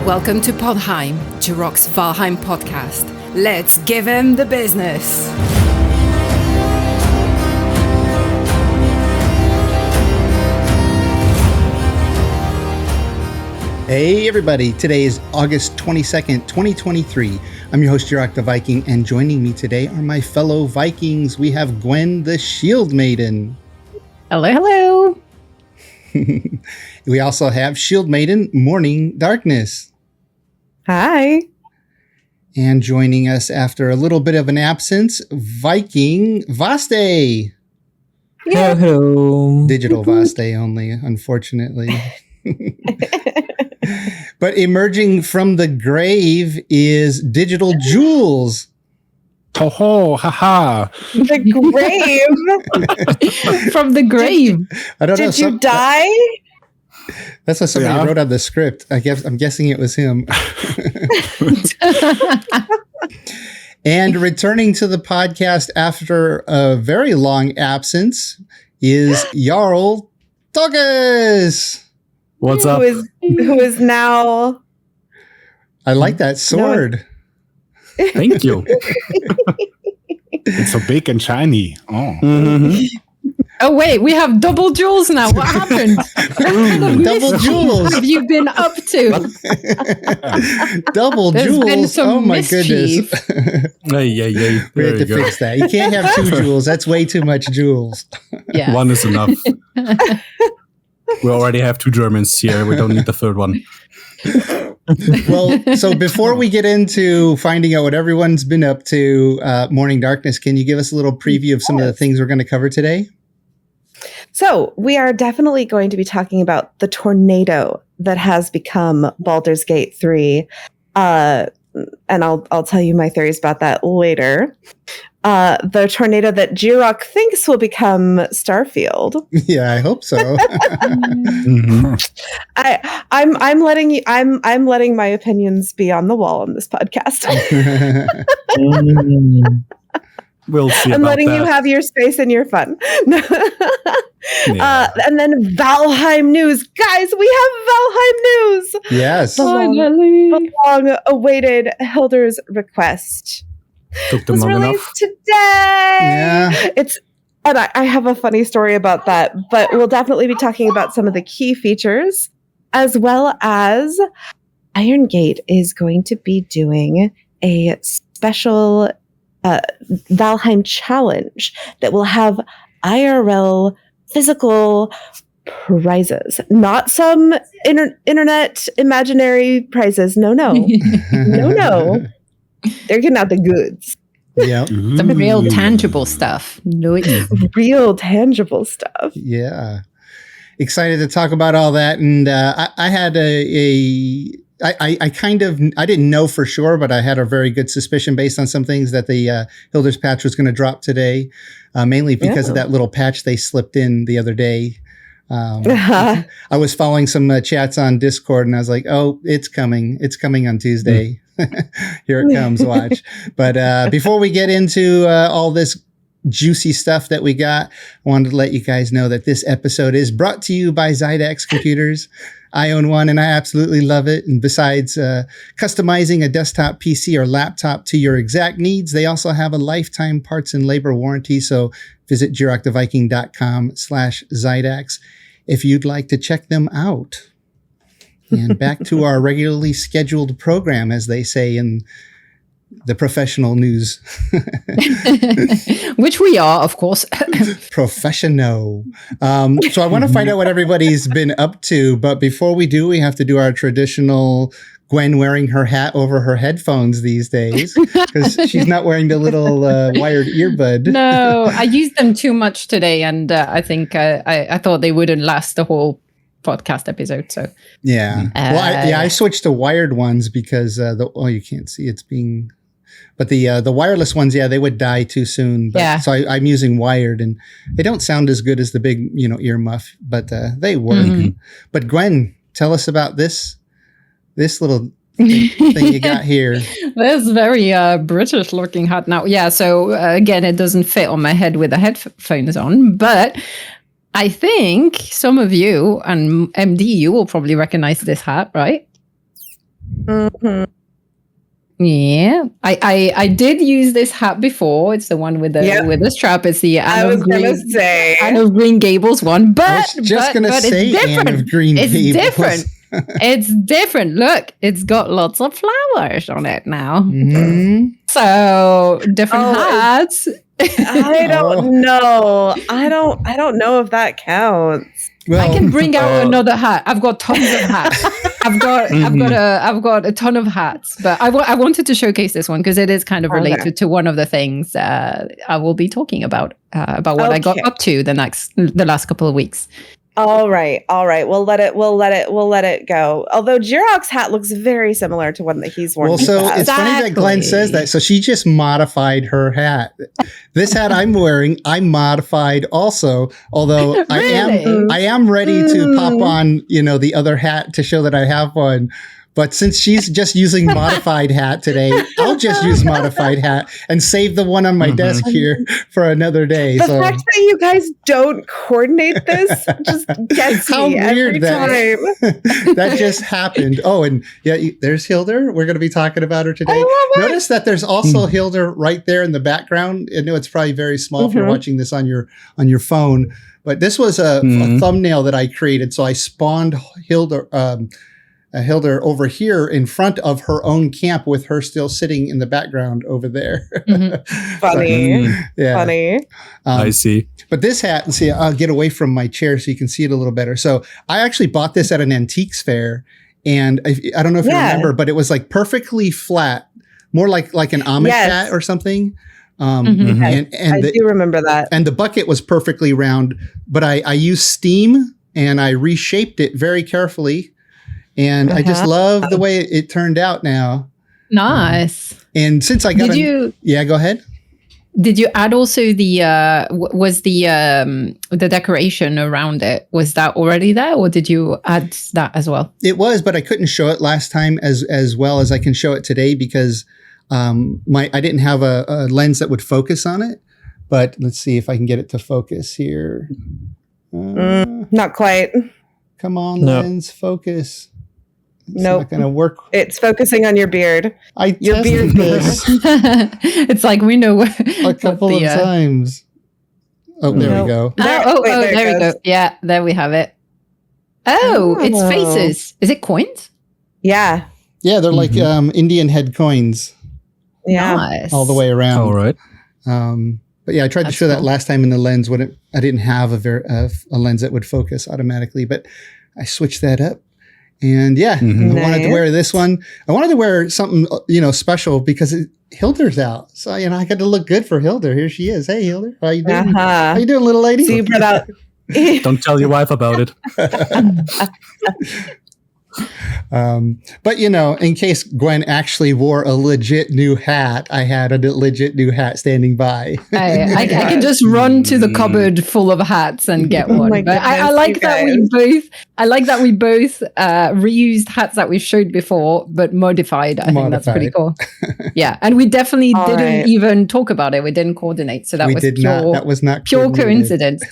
Welcome to Podheim, Jirok's Valheim podcast. Let's give him the business. Hey everybody, today is August 22nd, 2023. I'm your host, Jurok the Viking, and joining me today are my fellow Vikings. We have Gwen the Shield Maiden. Hello, hello. We also have Shield Maiden, Morning Darkness. Hi. And joining us after a little bit of an absence, Viking Vaste. Hello. Digital Vaste only, unfortunately. But emerging from the grave is Digital Jules. Ho ho, haha. The grave. From the grave. I don't know. Did you die? That's what somebody wrote on the script. I'm guessing it was him. And returning to the podcast after a very long absence is Jules and Tokis. What's up? Who is now... I like that sword. No. Thank you. It's so big and shiny. Oh. Mm-hmm. Oh, wait, we have double Jules now. What happened? Double Jules. What have you been up to? Double There's Jules. been some Oh my mischief. goodness. Yeah. We have to fix that. You can't have two Jules. That's way too much Jules. Yeah. One is enough. We already have two Germans here. We don't need the third one. Well, so before we get into finding out what everyone's been up to, Morning Darkness, can you give us a little preview of some of the things we're going to cover today? So we are definitely going to be talking about the tornado that has become Baldur's Gate 3. And I'll tell you my theories about that later. The tornado that Jirok thinks will become Starfield. Yeah, I hope so. Mm-hmm. I'm letting my opinions be on the wall on this podcast. We'll see. I'm about letting that. you have your space and your fun. Yeah. And then Valheim news. Guys, we have Valheim news. Yes. The long-awaited Hilder's request. Took them was long released enough. today. Yeah. And I have a funny story about that, but we'll definitely be talking about some of the key features, as well as Iron Gate is going to be doing a special Valheim challenge that will have IRL physical prizes, not some internet imaginary prizes. No. They're getting out the goods. Yeah. Some real tangible stuff. No, it's Real tangible stuff. Yeah. Excited to talk about all that. And I had I didn't know for sure, but I had a very good suspicion based on some things that the Hilder's patch was going to drop today, mainly because of that little patch they slipped in the other day. I was following some chats on Discord and I was like, oh, it's coming. It's coming on Tuesday. Here it comes. Watch. But before we get into all this juicy stuff that we got, I wanted to let you guys know that this episode is brought to you by Zydax Computers. I own one and I absolutely love it. And besides customizing a desktop PC or laptop to your exact needs, they also have a lifetime parts and labor warranty. So visit jiroktheviking.com/Zydax if you'd like to check them out. And back to our regularly scheduled program, as they say in the professional news. which we are, of course. Professional. So I want to find out what everybody's been up to. But before we do, we have to do our traditional Gwen wearing her hat over her headphones these days because she's not wearing the little wired earbud. No, I used them too much today, and I think I thought they wouldn't last the whole podcast episode. So yeah, I switched to wired ones because you can't see it's being. But the wireless ones, they would die too soon. But, yeah. So I'm using wired, and they don't sound as good as the big, ear muff, but they work. Mm-hmm. But Gwen, tell us about this little thing you got here. This very British looking hat now. Yeah. So again, it doesn't fit on my head with the headphones on, but I think some of you and MD, you will probably recognize this hat, right? Mhm. Yeah, I did use this hat before. It's the one with the strap. It's the I Anne was of gonna Green, say. Anne of Green Gables one, I but was just going to but say it's different. Anne of Green It's Gables. different. It's different. Look, it's got lots of flowers on it now. Mhm. So different Oh, hats. I don't know. I don't know if that counts. Well, I can bring out another hat. I've got tons of hats. I've got a ton of hats. But I wanted to showcase this one because it is kind of related to one of the things I will be talking about what I got up to the last couple of weeks. All right. We'll let it go. Although Jirok's hat looks very similar to one that he's worn. well, so it's funny that Gwen Exactly. says that. So she just modified her hat. This hat I'm wearing, I modified also. Although Really? I am ready to pop on, the other hat to show that I have one. But since she's just using modified hat today, I'll just use modified hat and save the one on my desk here for another day. The So fact that you guys don't coordinate this just gets how me weird every that time. that just happened. Oh, and there's Hilder. We're going to be talking about her today. I love it. Notice that there's also Hilder right there in the background. I know it's probably very small if you're watching this on your phone, but this was a thumbnail that I created. So I spawned Hilder. Hilder over here in front of her own camp with her still sitting in the background over there. Funny. Yeah. Funny. I see. But this hat, see, I'll get away from my chair so you can see it a little better. So I actually bought this at an antiques fair. And I don't know if you remember, but it was like perfectly flat, more like an Amish hat or something. And I do remember that. And the bucket was perfectly round, but I used steam and I reshaped it very carefully. And I just love the way it turned out now. Nice. And since I got yeah, go ahead. Did you add also the was the decoration around it? Was that already there, or did you add that as well? It was, but I couldn't show it last time as well as I can show it today because I didn't have a lens that would focus on it. But let's see if I can get it to focus here. Not quite. Come on, lens, focus. It's not going to work. It's focusing on your beard. Your beard this. It's like we know a couple of times. Oh, there we go. There we go. Yeah, there we have it. Oh, it's faces. Is it coins? Yeah. Yeah, they're like Indian head coins. Yeah. Nice. All the way around. All right. But yeah, I tried to show that last time in the lens when I didn't have a lens that would focus automatically, but I switched that up. And yeah, I wanted to wear this one. I wanted to wear something, special because Hilder's out. So, I got to look good for Hilder. Here she is. Hey, Hilder. How you doing? How you doing, little lady? So you brought out. Don't tell your wife about it. But in case Gwen actually wore a legit new hat, I had a legit new hat standing by. I can just run to the cupboard full of hats and get one. But I like that we both reused hats that we've showed before, but modified. I think that's pretty cool. Yeah, and we definitely didn't even talk about it. We didn't coordinate, so that was not pure coincidence.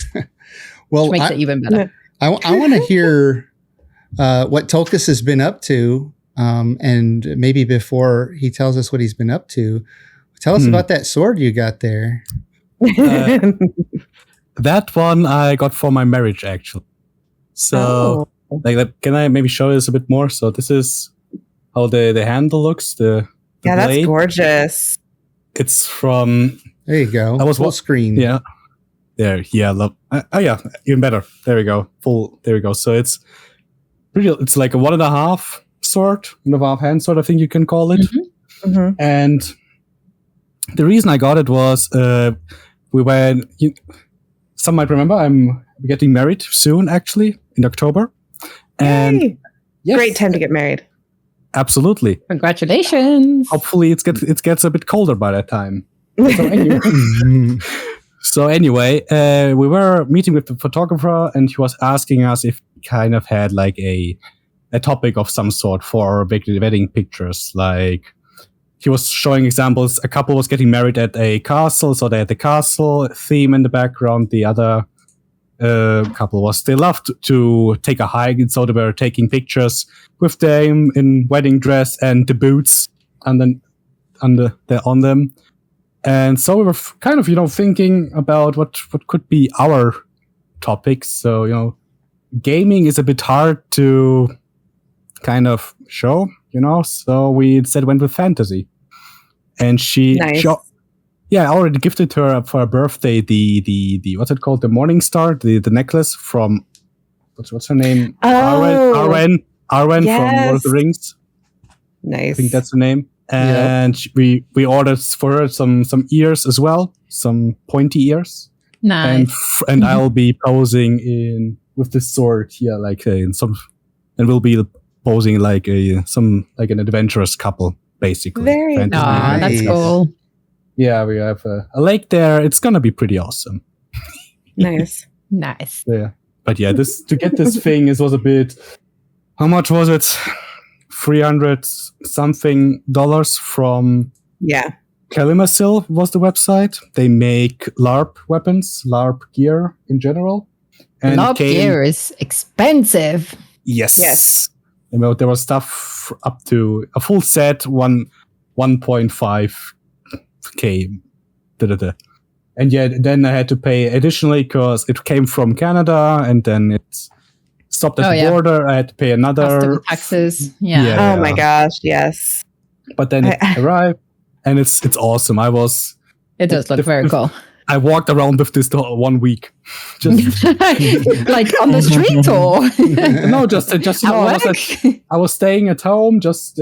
Well, which makes it even better. I want to hear what Tokis has been up to, and maybe before he tells us what he's been up to, tell us about that sword you got there. That one I got for my marriage, actually. So, can I maybe show this a bit more? So this is how the handle looks. The blade. That's gorgeous. It's from. There you go. That was full screen. Yeah. There. Yeah. Yeah. Even better. There we go. Full. There we go. So it's. It's like a 1.5 sword, 1.5 hand sword, I think you can call it. And the reason I got it was some might remember I'm getting married soon, actually, in October. And yes, great time to get married. Absolutely. Congratulations. Hopefully it gets a bit colder by that time. So anyway, we were meeting with the photographer and he was asking us if we kind of had like a topic of some sort for our wedding pictures. Like he was showing examples. A couple was getting married at a castle, so they had the castle theme in the background. The other couple was they loved to take a hike, and so they were taking pictures with them in wedding dress and the boots on them. And so we were kind of, thinking about what could be our topics. So, gaming is a bit hard to kind of show, so we instead went with fantasy. And Nice. I already gifted her for her birthday the what's it called? The Morning Star, the necklace from what's her name? Arwen from Lord of the Rings. Nice. I think that's the name. And we ordered for her some ears as well, some pointy ears. Nice. And I'll be posing with this sword here, and we'll be posing like an adventurous couple, basically. Very nice. That's cool. Yeah, we have a lake there. It's gonna be pretty awesome. Nice. Nice. Yeah, but yeah, to get this thing, it was a bit. How much was it? $300 something from Kalimasil was the website. They make LARP weapons, LARP gear in general. And LARP gear is expensive. Yes. There was stuff up to a full set, 1.5K. And then I had to pay additionally because it came from Canada and then it stopped at the border. I had to pay another custom taxes. Yeah. Oh my gosh, yes. But then it arrived and it's awesome. It does look very cool. I walked around with this 1 week. Just like on the street or no, just I was staying at home, just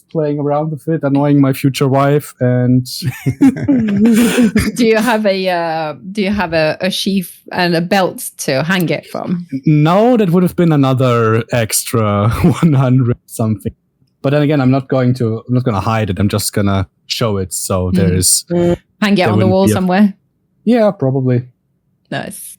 playing around with it, annoying my future wife. And do you have a sheath and a belt to hang it from? No, that would have been another extra 100 something. But then again, I'm not going to hide it. I'm just gonna show it. So there's hang it on the wall somewhere. Yeah, probably. Nice.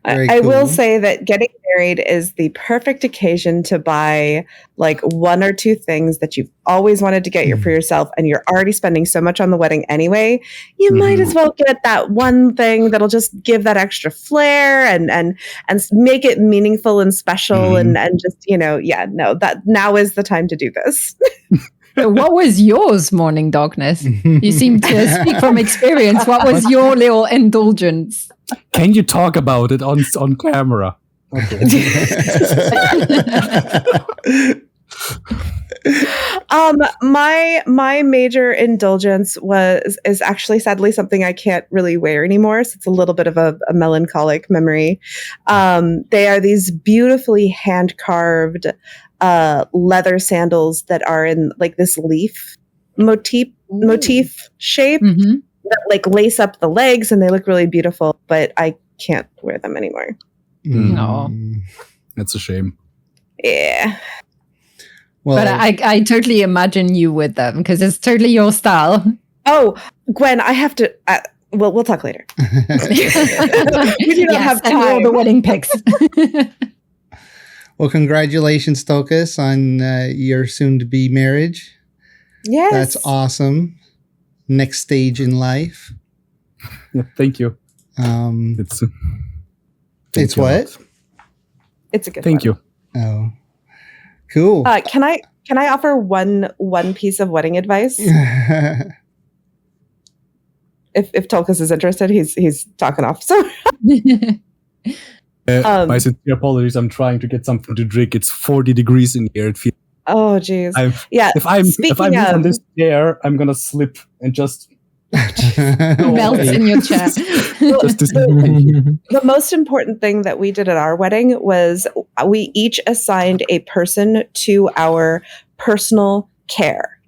I will say that getting married is the perfect occasion to buy like one or two things that you've always wanted to get for yourself, and you're already spending so much on the wedding anyway. You might as well get that one thing that'll just give that extra flair and make it meaningful and special and just that now is the time to do this. What was yours, Morning Darkness? You seem to speak from experience. What was your little indulgence? Can you talk about it on camera? Okay. My major indulgence is actually sadly something I can't really wear anymore. So it's a little bit of a melancholic memory. They are these beautifully hand carved leather sandals that are in like this leaf motif shape that like lace up the legs, and they look really beautiful, but I can't wear them anymore. No. That's a shame. Yeah. Well, But I totally imagine you with them because it's totally your style. Oh, Gwen, I have to. We'll talk later. We do not have time. All the wedding pics. Well, congratulations, Tokis, on your soon-to-be marriage. Yes, that's awesome. Next stage in life. Yeah, thank you. It's what? It's a good. Thank you. Oh, cool. Can I offer one piece of wedding advice? If Tolkis is interested, he's talking off. So. My sincere apologies. I'm trying to get something to drink. It's 40 degrees in here. It feels. Oh, geez. If I move on this chair, I'm gonna slip and just melt in your chair. The most important thing that we did at our wedding was we each assigned a person to our personal care.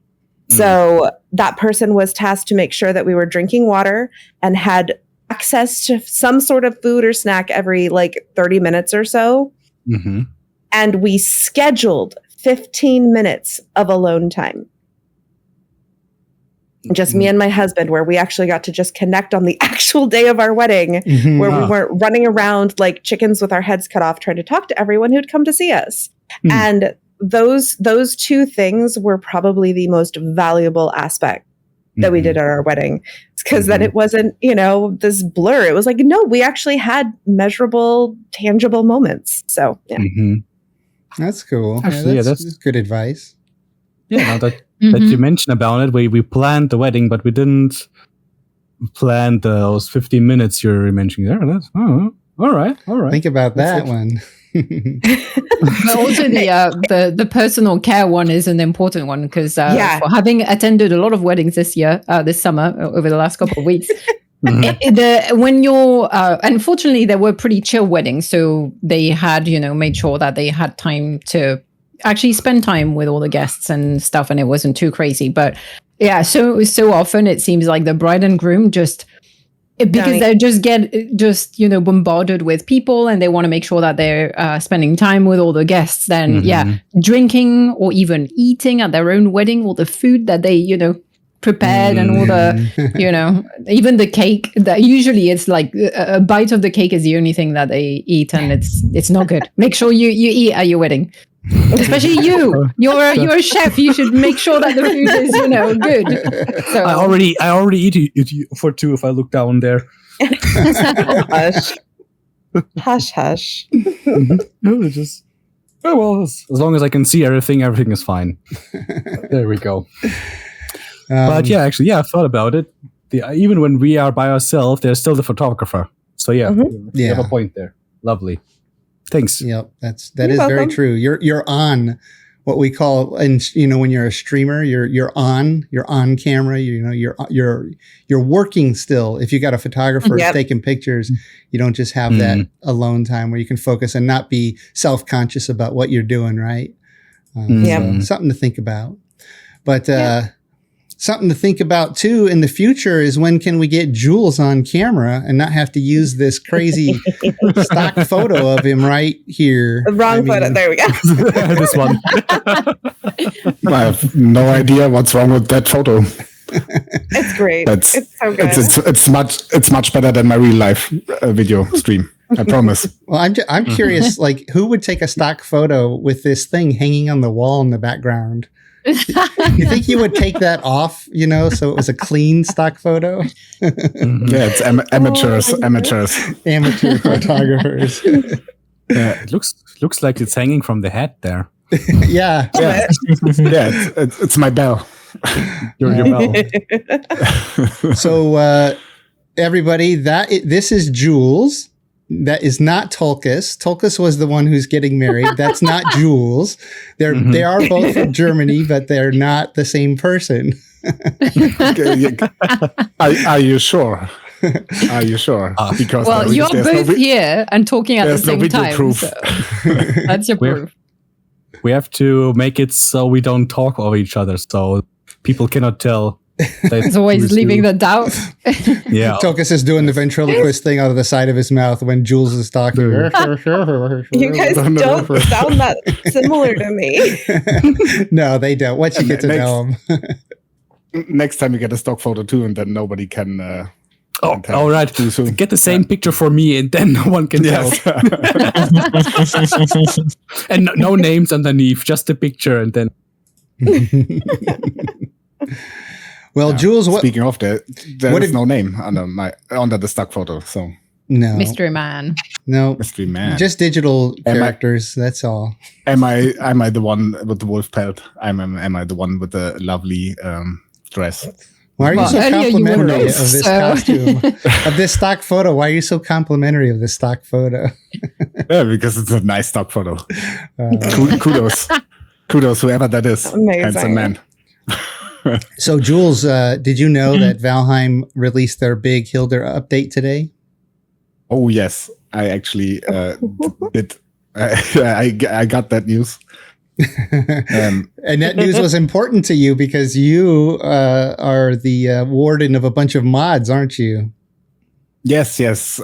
So that person was tasked to make sure that we were drinking water and had access to some sort of food or snack every 30 minutes or so. Mm-hmm. And we scheduled 15 minutes of alone time. Just me and my husband, where we actually got to just connect on the actual day of our wedding, where we weren't running around like chickens with our heads cut off trying to talk to everyone who'd come to see us. And those two things were probably the most valuable aspect that we did at our wedding. It's because then it wasn't, this blur. It was like, no, we actually had measurable, tangible moments. So, yeah. That's cool. Actually, that's good advice. Yeah, now that you mentioned about it, we planned the wedding, but we didn't plan those 15 minutes you're mentioning there. That's, all right. Think about that one. But also the personal care one is an important one because for having attended a lot of weddings this summer, over the last couple of weeks, when you're unfortunately there were pretty chill weddings, so they had made sure that they had time to actually spend time with all the guests and stuff, and it wasn't too crazy. But yeah, so often it seems like the bride and groom because they just bombarded with people, and they want to make sure that they're spending time with all the guests. Then drinking or even eating at their own wedding, all the food that they prepared and all the even the cake. That usually it's like a bite of the cake is the only thing that they eat, and it's not good. Make sure you eat at your wedding. Especially you're a chef. You should make sure that the food is good. So I already eat it for two if I look down there. Hush. No, just as long as I can see everything is fine. There we go. But actually, I thought about it. Even when we are by ourselves, there's still the photographer. So you have a point there. Lovely. Thanks. Yep, that is very true. You're on what we call, and when you're a streamer, you're on camera. You're working still. If you got a photographer taking pictures, you don't just have that alone time where you can focus and not be self-conscious about what you're doing. Right? So something to think about. But something to think about too in the future is when can we get Jules on camera and not have to use this crazy stock photo of him right here. The wrong photo. There we go. This one. I have no idea what's wrong with that photo. It's great. It's so good. It's much better than my real life video stream. I promise. Well, I'm curious, like who would take a stock photo with this thing hanging on the wall in the background? You think you would take that off, so it was a clean stock photo? Yeah, it's amateurs. Amateur photographers. Yeah, it looks like it's hanging from the head there. Yeah. It's my bell. Your bell. So, everybody, this is Jules. That is not Tokis. Tokis was the one who's getting married. That's not Jules. They are both from Germany, but they're not the same person. Are you sure? Are you sure? Because you're both here and talking at the same time. Proof. So that's your proof. We have to make it so we don't talk over each other, so people cannot tell. It's always leaving the doubt. Yeah. Tokis is doing the ventriloquist thing out of the side of his mouth when Jules is talking. You guys don't sound that similar to me. No, they don't. Once you get to know them. Next time you get a stock photo too, and then nobody can. All right. Get the same picture for me, and then no one can tell. And no names underneath, just a picture, and then. Well, Jules, speaking of that, there is no name under the stock photo. So no mystery man. No mystery man. Just digital characters. That's all. Am I the one with the wolf pelt? Am I the one with the lovely dress? Why are you so complimentary of this costume, of this stock photo? Why are you so complimentary of this stock photo? Yeah, because it's a nice stock photo. Kudos, whoever that is. Amazing. Handsome man. So, Jules, did you know that Valheim released their big Hilder update today? Oh, yes. I actually did. I got that news. And that news was important to you because you are the warden of a bunch of mods, aren't you? Yes.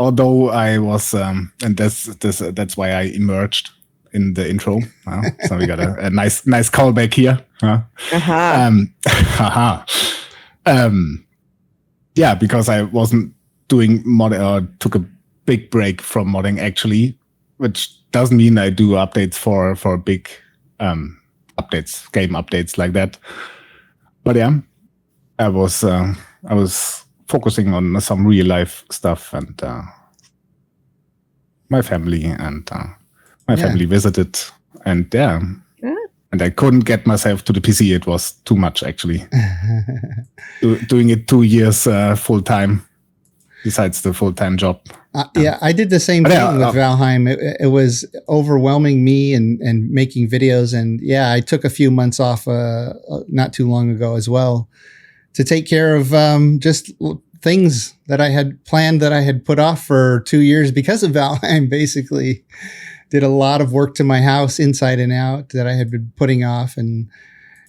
Although I was, and that's why I emerged in the intro. So we got a nice callback here. Yeah, because I wasn't doing modding, or took a big break from modding actually, which doesn't mean I do updates for big updates, game updates like that. But yeah, I was I was focusing on some real life stuff, and my family visited, and and I couldn't get myself to the PC. It was too much, actually. Doing it 2 years full time, besides the full time job. I did the same thing with Valheim. It was overwhelming me and making videos. And I took a few months off not too long ago as well to take care of just things that I had planned that I had put off for 2 years because of Valheim, basically. Did a lot of work to my house inside and out that I had been putting off. And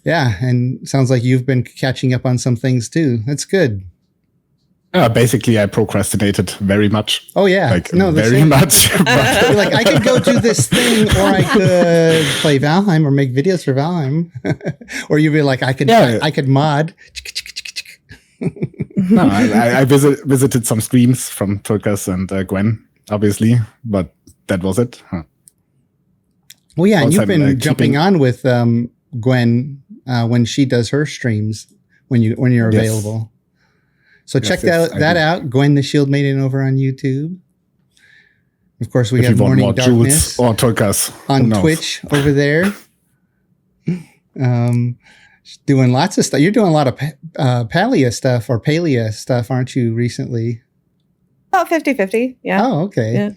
and sounds like you've been catching up on some things too. That's good. Basically, I procrastinated very much. Oh, yeah. Very much. Like, I could go do this thing, or I could play Valheim or make videos for Valheim. Or you'd be like, I could mod. No, I visited some streams from Tokis and Gwen, obviously, but that was it. Well, yeah, and you've been jumping on with Gwen when she does her streams when you're available. So check that out, Gwen the Shield Maiden over on YouTube. Of course, we have Morning Darkness Jules or Tokis on Twitch over there. Doing lots of stuff. You're doing a lot of Palea stuff, aren't you, recently? About 50-50, yeah. Oh, okay. Yeah.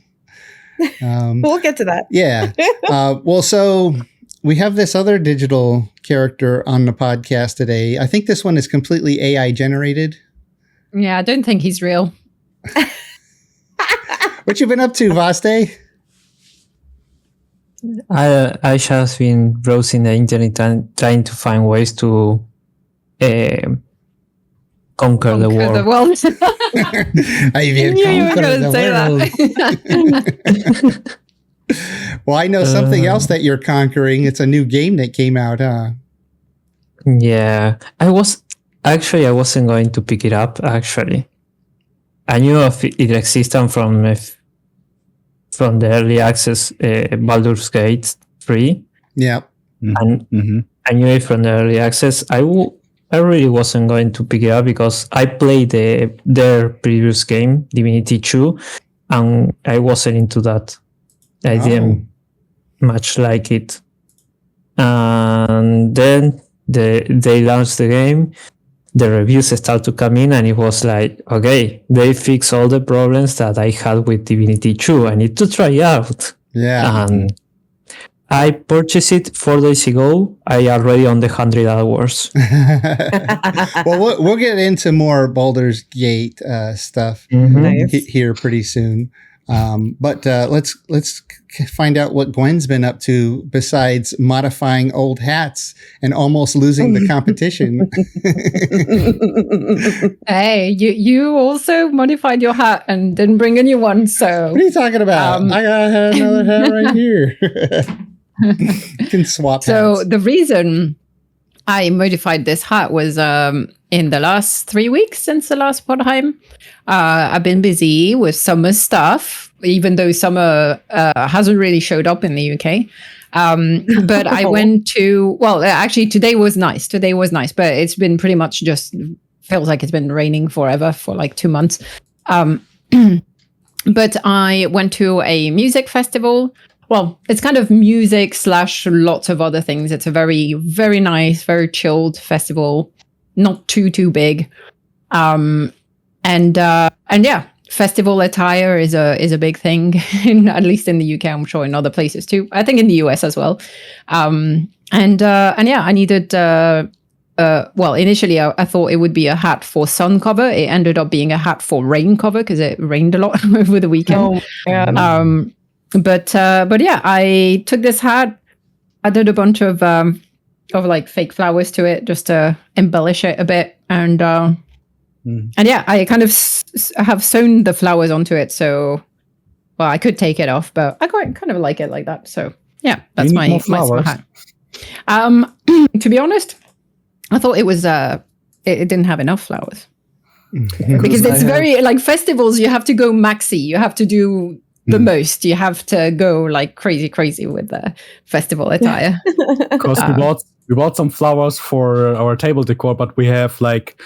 We'll get to that. Yeah. Well, so we have this other digital character on the podcast today. I think this one is completely AI generated. Yeah, I don't think he's real. What you been up to, Vaste? I just been browsing the internet and trying to find ways to conquer the world. I knew you were going to say that. Well, I know something else that you're conquering. It's a new game that came out, huh? Yeah, I wasn't going to pick it up, actually. I knew of it existed from the early access Baldur's Gate 3. Yeah. And I knew it from the early access. I really wasn't going to pick it up because I played their previous game, Divinity 2, and I wasn't into that. I didn't much like it. And then they launched the game. The reviews start to come in, and it was like, okay, they fix all the problems that I had with Divinity 2. I need to try it out. Yeah. And I purchased it 4 days ago. I already on the 100 hours. Well, we'll get into more Baldur's Gate stuff here pretty soon. But let's find out what Gwen's been up to besides modifying old hats and almost losing the competition. Hey, you also modified your hat and didn't bring a new one. So what are you talking about? I got another hat right here. You can swap hats. So the reason I modified this hat was in the last 3 weeks since the last Podheim. I've been busy with summer stuff, even though summer hasn't really showed up in the UK. But I went to, actually today was nice, but it's been pretty much just, feels like it's been raining forever for like 2 months. But I went to a music festival. Well, it's kind of music / lots of other things. It's a very, very nice, very chilled festival. Not too big. And yeah, festival attire is a big thing, at least in the UK. I'm sure in other places too. I think in the US as well. And yeah, I needed. Initially I thought it would be a hat for sun cover. It ended up being a hat for rain cover because it rained a lot over the weekend. Oh, But yeah, I took this hat. I did a bunch of like fake flowers to it just to embellish it a bit, and yeah, I kind of have sewn the flowers onto it. So, well, I could take it off, but I kind of like it like that. So yeah, that's my hat. To be honest, I thought it was it didn't have enough flowers because it's very like festivals. You have to go maxi. You have to do the most. You have to go like crazy with the festival attire. Because we bought some flowers for our table decor, but we have like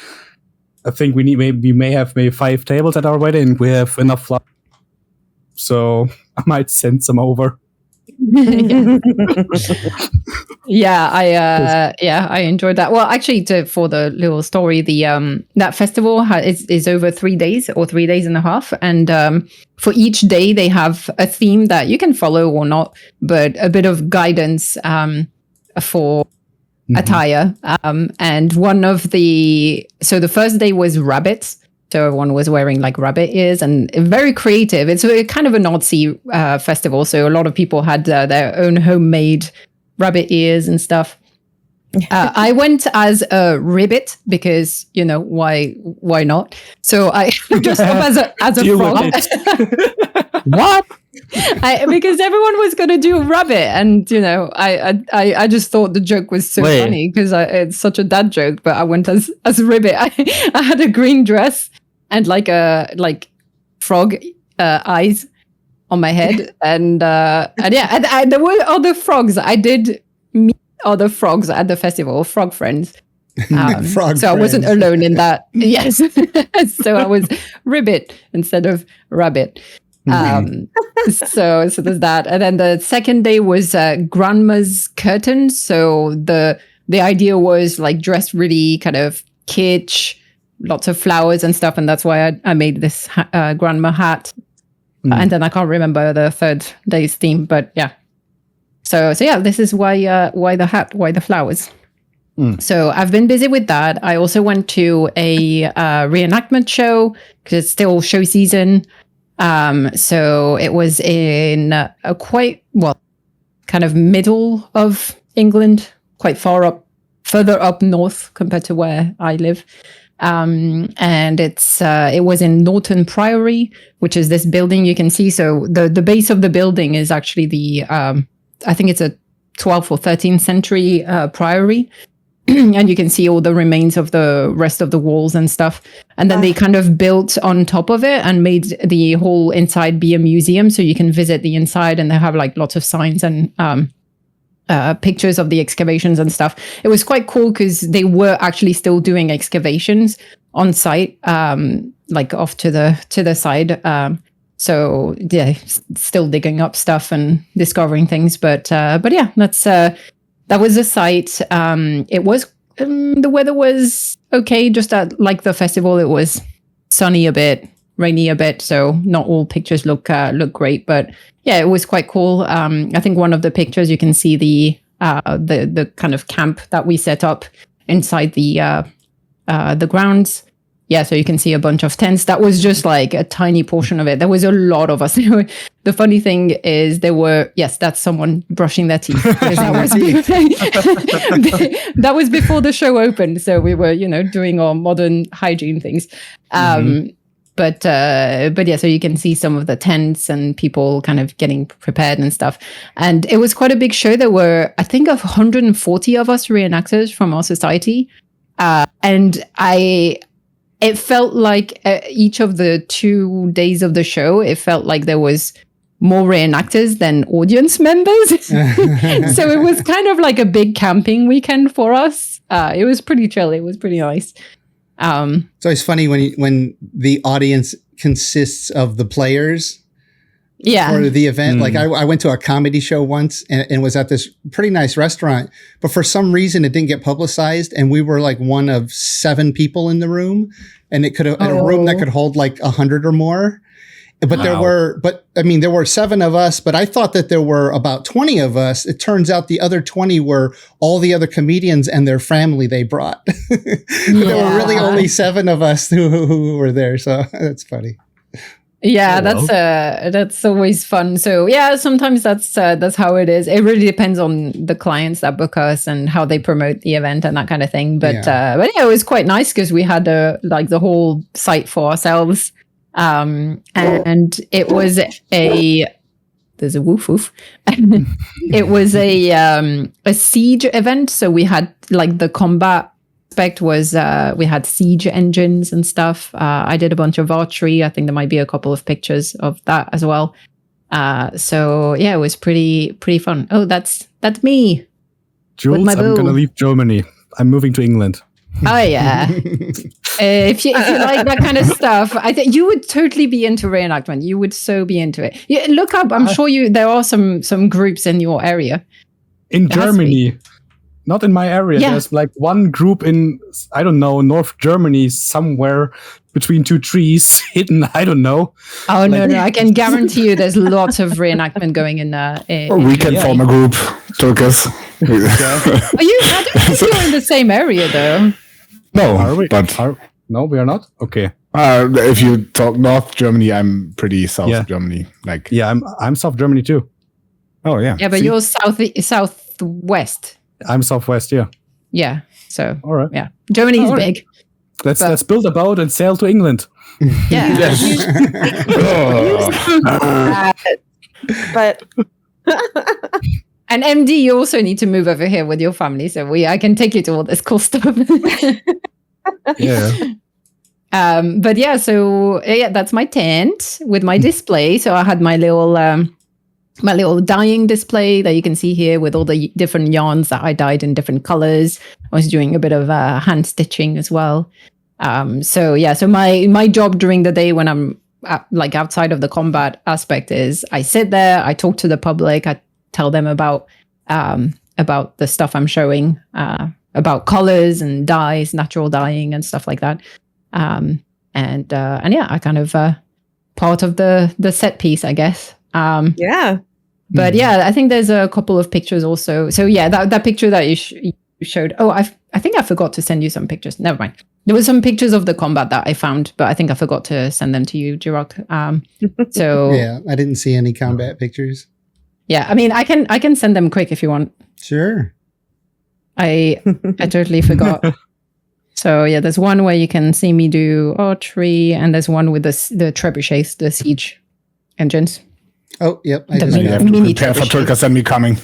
I think we may have maybe 5 tables at our wedding. We have enough flowers, so I might send some over. I enjoyed that. Well, actually, for the little story, the that festival is over 3 days or 3 days and a half, and for each day they have a theme that you can follow or not, but a bit of guidance for attire. And so the first day was rabbits. So everyone was wearing like rabbit ears and very creative. It's kind of an artsy festival. So a lot of people had their own homemade rabbit ears and stuff. I went as a ribbit because, why not? So I dressed up as a frog. What? Because everyone was going to do a rabbit. And, I just thought the joke was so funny because it's such a dad joke. But I went as a ribbit. I had a green dress and like frog eyes on my head. And there were other frogs. I did meet other frogs at the festival, frog friends. I wasn't alone in that. Yes. So I was ribbit instead of rabbit. So there's that. And then the second day was grandma's curtains. So the idea was like dressed really kind of kitsch, lots of flowers and stuff. And that's why I made this grandma hat. And then I can't remember the third day's theme, but yeah. So yeah, this is why the hat, why the flowers. So I've been busy with that. I also went to a reenactment show because it's still show season. So it was in a kind of middle of England, quite further up north compared to where I live. And it was in Norton Priory, which is this building you can see. So the base of the building is actually I think it's a 12th or 13th century priory. And you can see all the remains of the rest of the walls and stuff. And then they kind of built on top of it and made the whole inside be a museum. So you can visit the inside and they have like lots of signs and pictures of the excavations and stuff. It was quite cool because they were actually still doing excavations on site, like off to the side. So yeah, still digging up stuff and discovering things. But yeah, that was the site. It was the weather was okay. Just at like the festival, it was sunny a bit, rainy a bit. So not all pictures look great, but yeah, it was quite cool. I think one of the pictures you can see the kind of camp that we set up inside the grounds. Yeah, so you can see a bunch of tents. That was just like a tiny portion of it. There was a lot of us. The funny thing is that's someone brushing their teeth. That was before the show opened. So we were, doing our modern hygiene things. But yeah, so you can see some of the tents and people kind of getting prepared and stuff. And it was quite a big show. There were, I think, 140 of us reenactors from our society. And it felt like each of the 2 days of the show, it felt like there was more reenactors than audience members. So it was kind of like a big camping weekend for us. It was pretty chill. It was pretty nice. So it's funny when the audience consists of the players for the event. Like I went to a comedy show once and was at this pretty nice restaurant, but for some reason it didn't get publicized. And we were like one of 7 people in the room, and it could have in a room that could hold like 100 or more. But there were 7 of us, but I thought that there were about 20 of us. It turns out the other 20 were all the other comedians and their family they brought. There were really only 7 of us who were there. So that's funny. Yeah, that's always fun. So yeah, sometimes that's how it is. It really depends on the clients that book us and how they promote the event and that kind of thing. But yeah, it was quite nice because we had the whole site for ourselves. And it was there's a woof woof. It was a siege event. So we had like the combat aspect was we had siege engines and stuff. I did a bunch of archery. I think there might be a couple of pictures of that as well. So yeah, it was pretty fun. Oh, that's me. Jules, I'm gonna leave Germany. I'm moving to England. Oh yeah. If you like that kind of stuff, I think you would totally be into reenactment. You would so be into it. Look up. I'm sure there are some groups in your area. In Germany, not in my area. Yeah. There's like one group in, I don't know, North Germany, somewhere between two trees, hidden. I don't know. Oh no! I can guarantee you, there's lots of reenactment going in. We can form a group, Tokis. Are you? I don't think you're in the same area, though. No, Are we? but No, we are not. Okay. if you talk North Germany, I'm pretty South Germany. Like, Yeah, I'm South Germany too. oh yeah, Yeah, but See? you're southwest. I'm Southwest. Yeah. Yeah. So All right. yeah, Germany is All right. big. Let's build a boat and sail to England. Yeah. Oh. But And MD, you also need to move over here with your family, so I can take you to all this cool stuff. Yeah. But yeah, so yeah, that's my tent with my display. So I had my little dyeing display that you can see here with all the different yarns that I dyed in different colors. I was doing a bit of hand stitching as well. So my job during the day when I'm like outside of the combat aspect is I sit there, I talk to the public, I tell them about the stuff I'm showing, about colors and dyes, natural dyeing and stuff like that. And yeah, I kind of part of the set piece, I guess. yeah. But yeah, I think there's a couple of pictures also. So yeah, that picture that you showed. Oh, I think I forgot to send you some pictures. Never mind. There were some pictures of the combat that I found, but I think I forgot to send them to you, Jirok. So Yeah, I didn't see any combat pictures. yeah, I mean, I can send them quick if you want. Sure. I totally forgot. So yeah, there's one where you can see me do archery, and there's one with the trebuchets, the siege engines. Oh, yep. I The just you have to mini prepare for trebuchet. Tokis and me coming.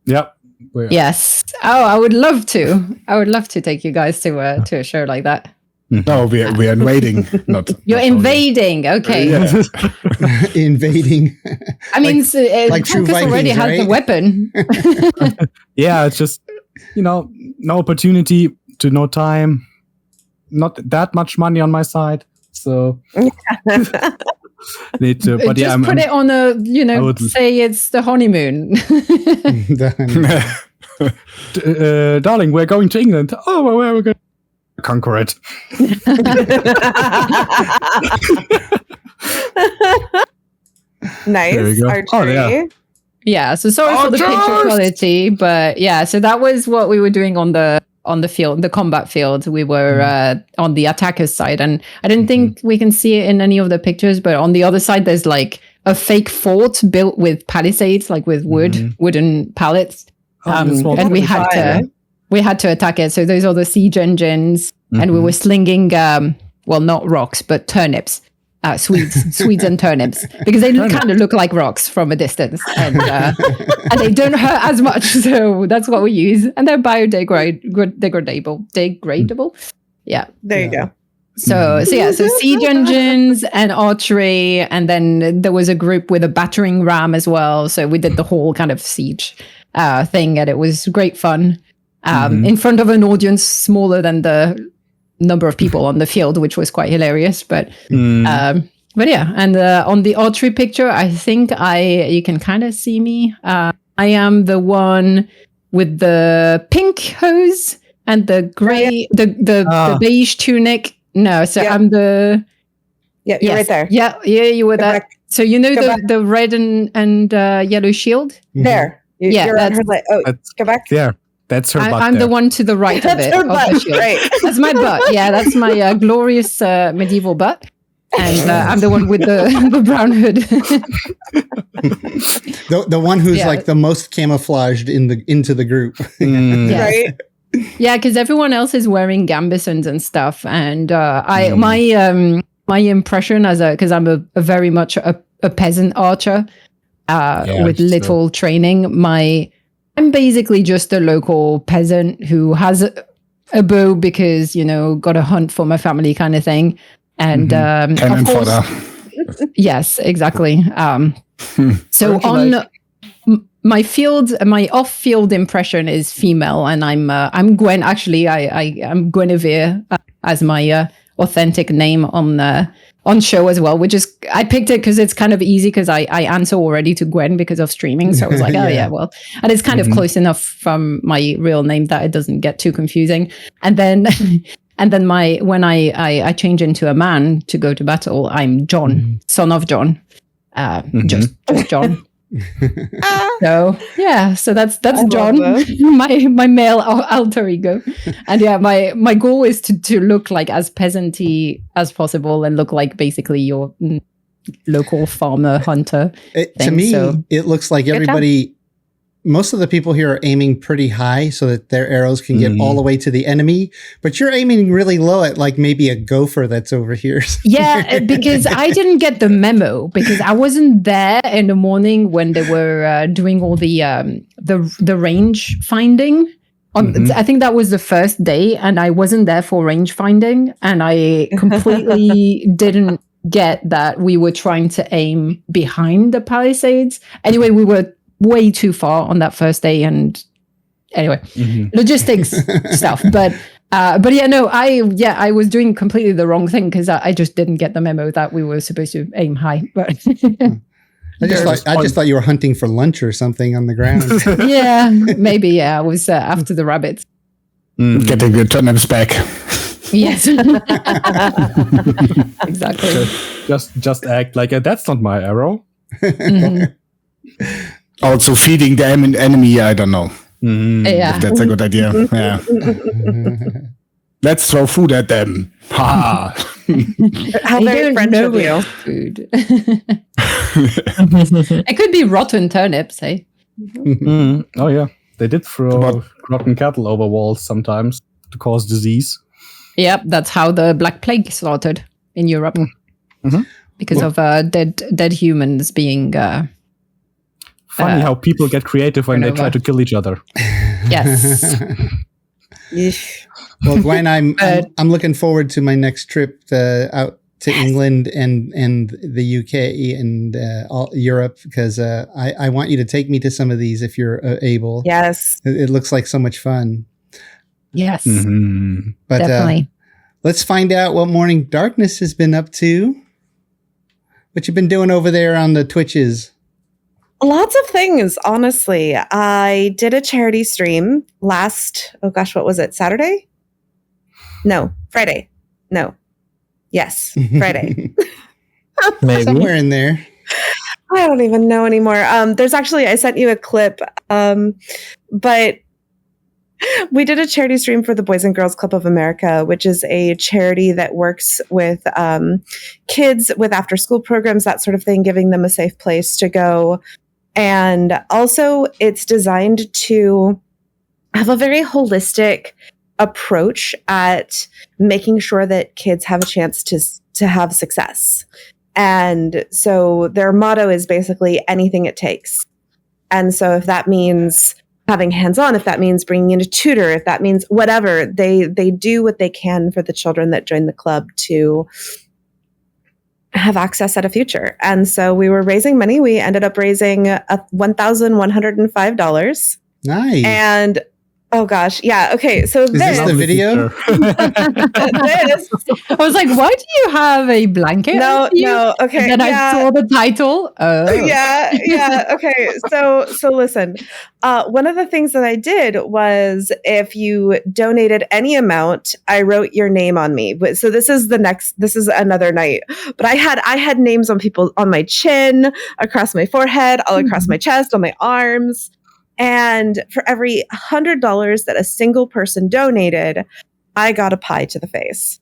Yep. Yes. Oh, I would love to. I would love to take you guys to a show like that. No, we are invading. Not You're not only- invading. Okay. Yeah. invading. I mean, like true Tokis already Vikings, has the right? weapon. Yeah, it's just, no opportunity to no time, not that much money on my side. So need to, but Just yeah, put it on a, I would- say it's the honeymoon. darling, we're going to England. Oh, well, where are we going? Conquer it. Nice. There we go. Archery. Oh, yeah. Yeah, so sorry for the picture quality, but yeah, so that was what we were doing on the field, the combat field. We were on the attacker's side, and I didn't think we can see it in any of the pictures, but on the other side, there's like a fake fort built with palisades, like with wooden pallets, and we had to attack it. So those are the siege engines, and we were slinging, well, not rocks, but turnips. Swedes and turnips, because they kind of look like rocks from a distance, and they don't hurt as much. So that's what we use, and they're degradable. Yeah, There you go. So siege engines and archery, and then there was a group with a battering ram as well. So we did the whole kind of siege thing, and it was great fun in front of an audience smaller than the number of people on the field, which was quite hilarious. But yeah, and on the archery picture, I think you can kind of see me. I am the one with the pink hose and the gray, the beige tunic. No, so I'm the. Yeah, you're right there. Yeah, you were that. back. So the red and yellow shield. There. You're on her leg. Oh, go back. Yeah, that's her butt. I'm there. the one to the right of That's it. her of the butt. shield. Right. That's my butt. Yeah, that's my glorious medieval butt. And I'm the one with the brown hood. the one who's like the most camouflaged into the group. Yes. Right. Yeah, because everyone else is wearing gambesons and stuff, and my impression because I'm a very much a peasant archer with little training. I'm basically just a local peasant who has a bow because got to hunt for my family kind of thing, and of course, yes, exactly. So on. My off-field impression is female, and I'm Gwen. Actually, I'm Guinevere as my authentic name on show as well, which is, I picked it because it's kind of easy because I answer already to Gwen because of streaming. So I was like, oh yeah, well, and it's kind of close enough from my real name that it doesn't get too confusing. And then when I change into a man to go to battle, I'm John, son of John, just John. So yeah, so that's John, my male alter ego. And yeah, my goal is to look like as peasanty as possible and look like basically your local farmer hunter. To me, it looks like everybody, most of the people here are aiming pretty high so that their arrows can get all the way to the enemy, but you're aiming really low at like maybe a gopher that's over here. Yeah, because I didn't get the memo because I wasn't there in the morning when they were doing all the range finding. I think that was the first day, and I wasn't there for range finding, and I completely didn't get that we were trying to aim behind the palisades. Anyway, we were way too far on that first day, and anyway, logistics stuff. But I was doing completely the wrong thing because I just didn't get the memo that we were supposed to aim high. But I just thought you were hunting for lunch or something on the ground. Yeah, maybe. Yeah, I was after the rabbits. Getting the turnips back. Yes, exactly. So just act like that's not my arrow. Also feeding the enemy, I don't know. Yeah. If that's a good idea. Yeah. Let's throw food at them. Ha! How very French of you. Food. It could be rotten turnips, hey? Oh yeah, they did throw rotten cattle over walls sometimes to cause disease. Yep, that's how the Black Plague started in Europe. Because of dead humans being... Funny how people get creative when they try to kill each other. Yes. Well, Gwen, I'm looking forward to my next trip out to England and the UK and all Europe because I want you to take me to some of these if you're able. Yes. It looks like so much fun. Yes. But definitely. Let's find out what Morning Darkness has been up to. What you've been doing over there on the Twitches. Lots of things, honestly. I did a charity stream what was it? Saturday? No, Friday. No. Yes, Friday. Maybe. Somewhere in there. I don't even know anymore. There's actually, I sent you a clip, but we did a charity stream for the Boys and Girls Club of America, which is a charity that works with kids with after school programs, that sort of thing, giving them a safe place to go. And also it's designed to have a very holistic approach at making sure that kids have a chance to have success. And so their motto is basically anything it takes. And so if that means having hands-on, if that means bringing in a tutor, if that means whatever, they do what they can for the children that join the club to have access at a future. And so we were raising money. We ended up raising $1,105. Nice. And oh gosh, yeah. Okay, so is this the video? I was like, why do you have a blanket? No. Okay. And then I saw the title. Oh. Yeah. Okay. So listen. One of the things that I did was if you donated any amount, I wrote your name on me. So this is another night. But I had names on people on my chin, across my forehead, all across my chest, on my arms. And for every $100 that a single person donated, I got a pie to the face.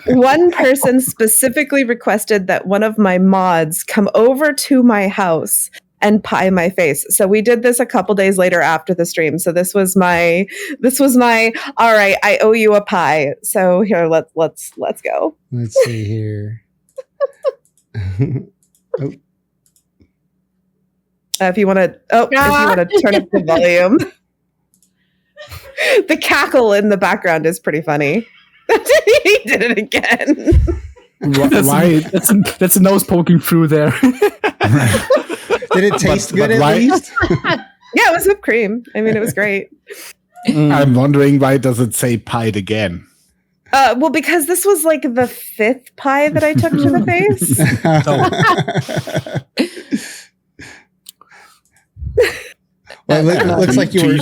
One person specifically requested that one of my mods come over to my house and pie my face. So we did this a couple days later after the stream. So this was my all right, I owe you a pie. So here, let's go. Let's see here. If you want to turn up the volume. The cackle in the background is pretty funny. He did it again. Why? That's a nose poking through there. Did it taste good at least? Yeah, it was whipped cream. I mean, it was great. I'm wondering, why does it say pied again? Well, because this was like the 5th pie that I took to the face. Well, it looks like you were.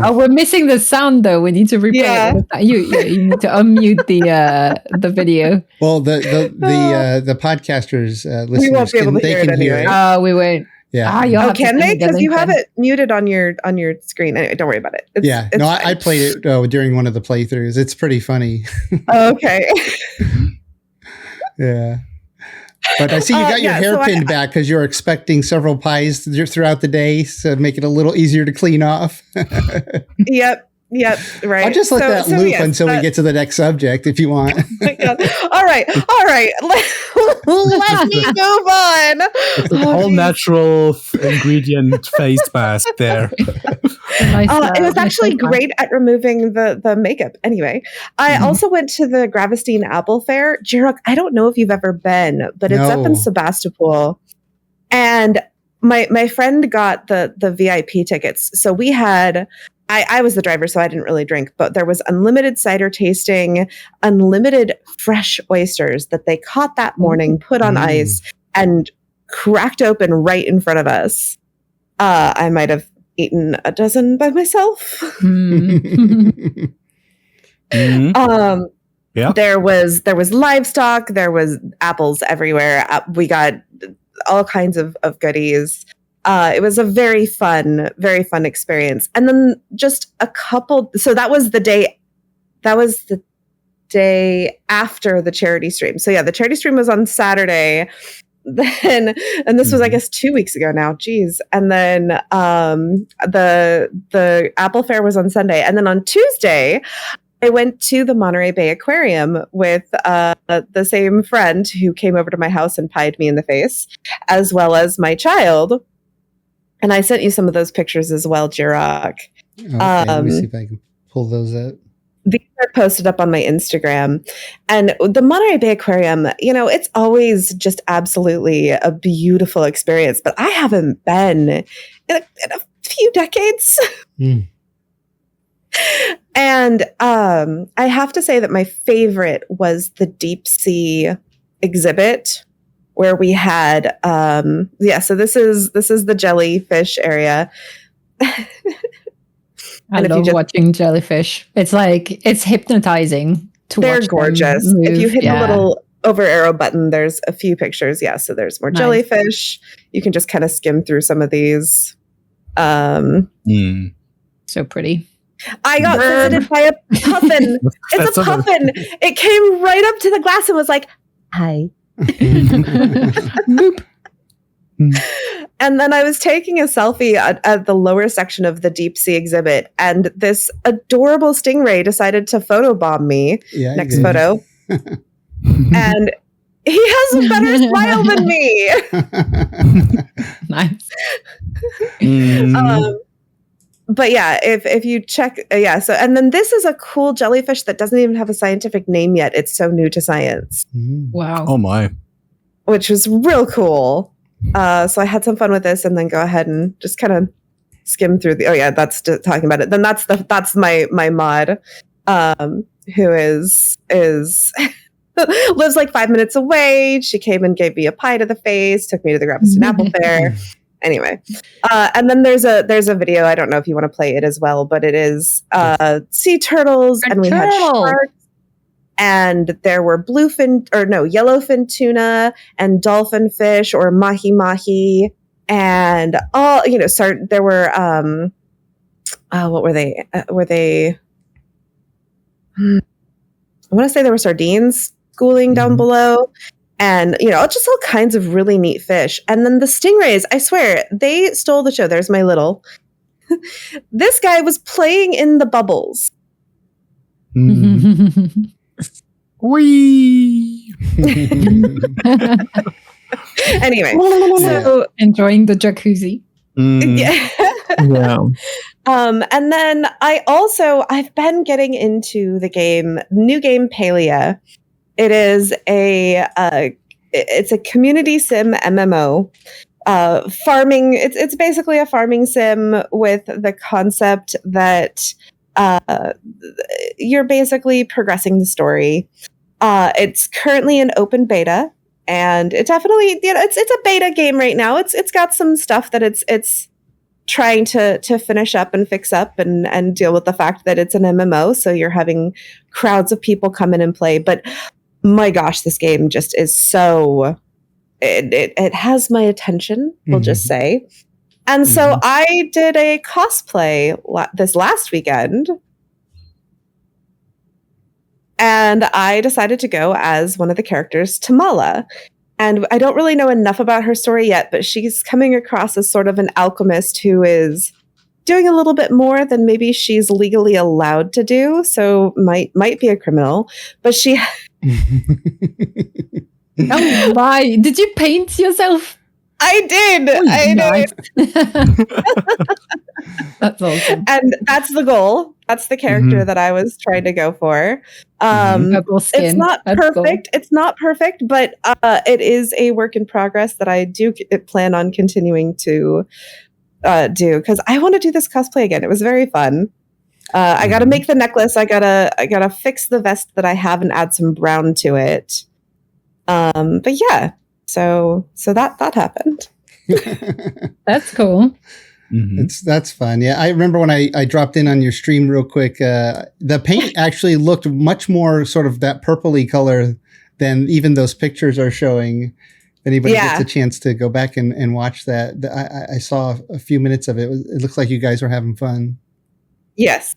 Oh, we're missing the sound though. We need to replay it. You need to unmute the video. Well, the podcasters listeners we won't be able to hear it anyway. Oh, we won't. Yeah. Can they? Because you have it muted on your screen. Anyway, don't worry about it. It's I played it during one of the playthroughs. It's pretty funny. Okay. Yeah. But I see you got your hair pinned back because you're expecting several pies throughout the day, so make it a little easier to clean off. Yep, right. I'll just let that loop until we get to the next subject if you want. All right. Let me move on. All natural ingredient face mask there. It was actually great at removing the makeup. Anyway, I also went to the Gravestein Apple Fair. Jirok, I don't know if you've ever been, but it's up in Sebastopol. And my friend got the VIP tickets. So we had... I was the driver, so I didn't really drink, but there was unlimited cider tasting, unlimited fresh oysters that they caught that morning, put on ice, and cracked open right in front of us. I might have eaten a dozen by myself. There was livestock, there was apples everywhere. We got all kinds of goodies. It was a very fun experience. And then just so that was the day after the charity stream. So the charity stream was on Saturday. Then, and this was, I guess, 2 weeks ago now. Geez. And then the Apple Fair was on Sunday. And then on Tuesday, I went to the Monterey Bay Aquarium with the same friend who came over to my house and pied me in the face, as well as my child. And I sent you some of those pictures as well, Jirok. Okay, let me see if I can pull those out. These are posted up on my Instagram. And the Monterey Bay Aquarium, it's always just absolutely a beautiful experience. But I haven't been in a few decades. And I have to say that my favorite was the deep sea exhibit, where we had so this is the jellyfish area. I love watching jellyfish. It's hypnotizing to watch. They're gorgeous. If you hit the little over arrow button, there's a few pictures. So there's more jellyfish. You can just kind of skim through some of these. So pretty. I got visited by a puffin. It's a puffin. It came right up to the glass and was like, "Hi." Boop. And then I was taking a selfie at the lower section of the deep sea exhibit, and this adorable stingray decided to photobomb me. Next photo. And he has a better smile than me. Nice. But if you check, so, and then this is a cool jellyfish that doesn't even have a scientific name yet. It's so new to science. Wow. Oh my. Which was real cool. So I had some fun with this, and then go ahead and just kind of skim through that's talking about it. Then that's my mod, who is lives like 5 minutes away. She came and gave me a pie to the face, took me to the Gravestein Apple Fair. Anyway, and then there's a video. I don't know if you want to play it as well, but it is sea turtles, and we had sharks, and there were yellowfin tuna and dolphin fish or mahi mahi, and all there were what were they? I want to say there were sardines schooling down below. And, just all kinds of really neat fish. And then the stingrays, I swear, they stole the show. There's my little. This guy was playing in the bubbles. Whee! Anyway. So enjoying the jacuzzi. Yeah. And then I've been getting into the new game Palia. It is it's a community sim MMO. Farming. It's basically a farming sim with the concept that you're basically progressing the story. It's currently in open beta, and it definitely, it's a beta game right now. It's got some stuff that it's trying to finish up and fix up and deal with the fact that it's an MMO, so you're having crowds of people come in and play. But my gosh, this game just is so it has my attention, we'll just say. And so I did a cosplay this last weekend, and I decided to go as one of the characters, Tamala. And I don't really know enough about her story yet, but she's coming across as sort of an alchemist who is doing a little bit more than maybe she's legally allowed to do. So might be a criminal, but she. Oh my! Did you paint yourself? I did. Oh, I nice. did. That's awesome. And that's the goal. That's the character that I was trying to go for. Purple skin. It's not That's perfect. cool. It's not perfect, but it is a work in progress that I do plan on continuing to do, because I want to do this cosplay again. It was very fun. I got to make the necklace. I gotta fix the vest that I have and add some brown to it. But yeah, so that happened. That's cool. That's fun. Yeah, I remember when I dropped in on your stream real quick. The paint actually looked much more sort of that purpley color than even those pictures are showing. If anybody gets a chance to go back and watch that, I saw a few minutes of it. It looks like you guys were having fun. Yes.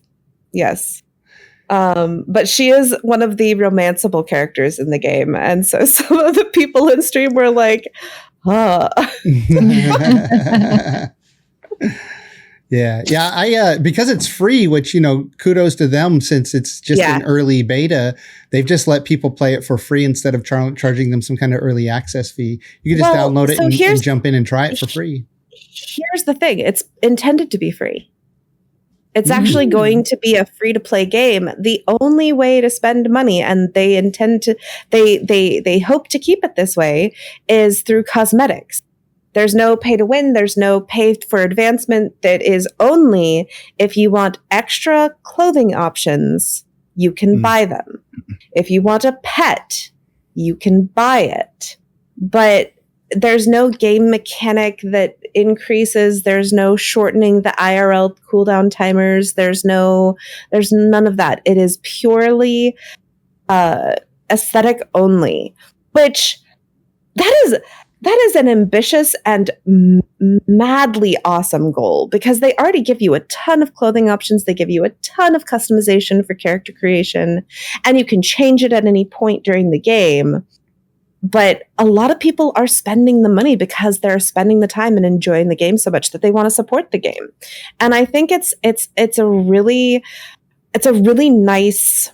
But she is one of the romanceable characters in the game, and so some of the people in stream were like, "Huh." Yeah. I because it's free, which kudos to them, since it's just an early beta. They've just let people play it for free instead of charging them some kind of early access fee. You can just download it and jump in and try it for free. Here's the thing: it's intended to be free. It's actually going to be a free-to-play game. The only way to spend money, and they intend to, they hope to keep it this way, is through cosmetics. There's no pay to win. There's no pay for advancement. That is only if you want extra clothing options, you can buy them. If you want a pet, you can buy it. But there's no game mechanic that increases. There's no shortening the IRL cooldown timers. There's none of that. It is purely aesthetic only, which that is an ambitious and madly awesome goal, because they already give you a ton of clothing options. They give you a ton of customization for character creation, and you can change it at any point during the game. But a lot of people are spending the money because they're spending the time and enjoying the game so much that they want to support the game. And I think it's a really nice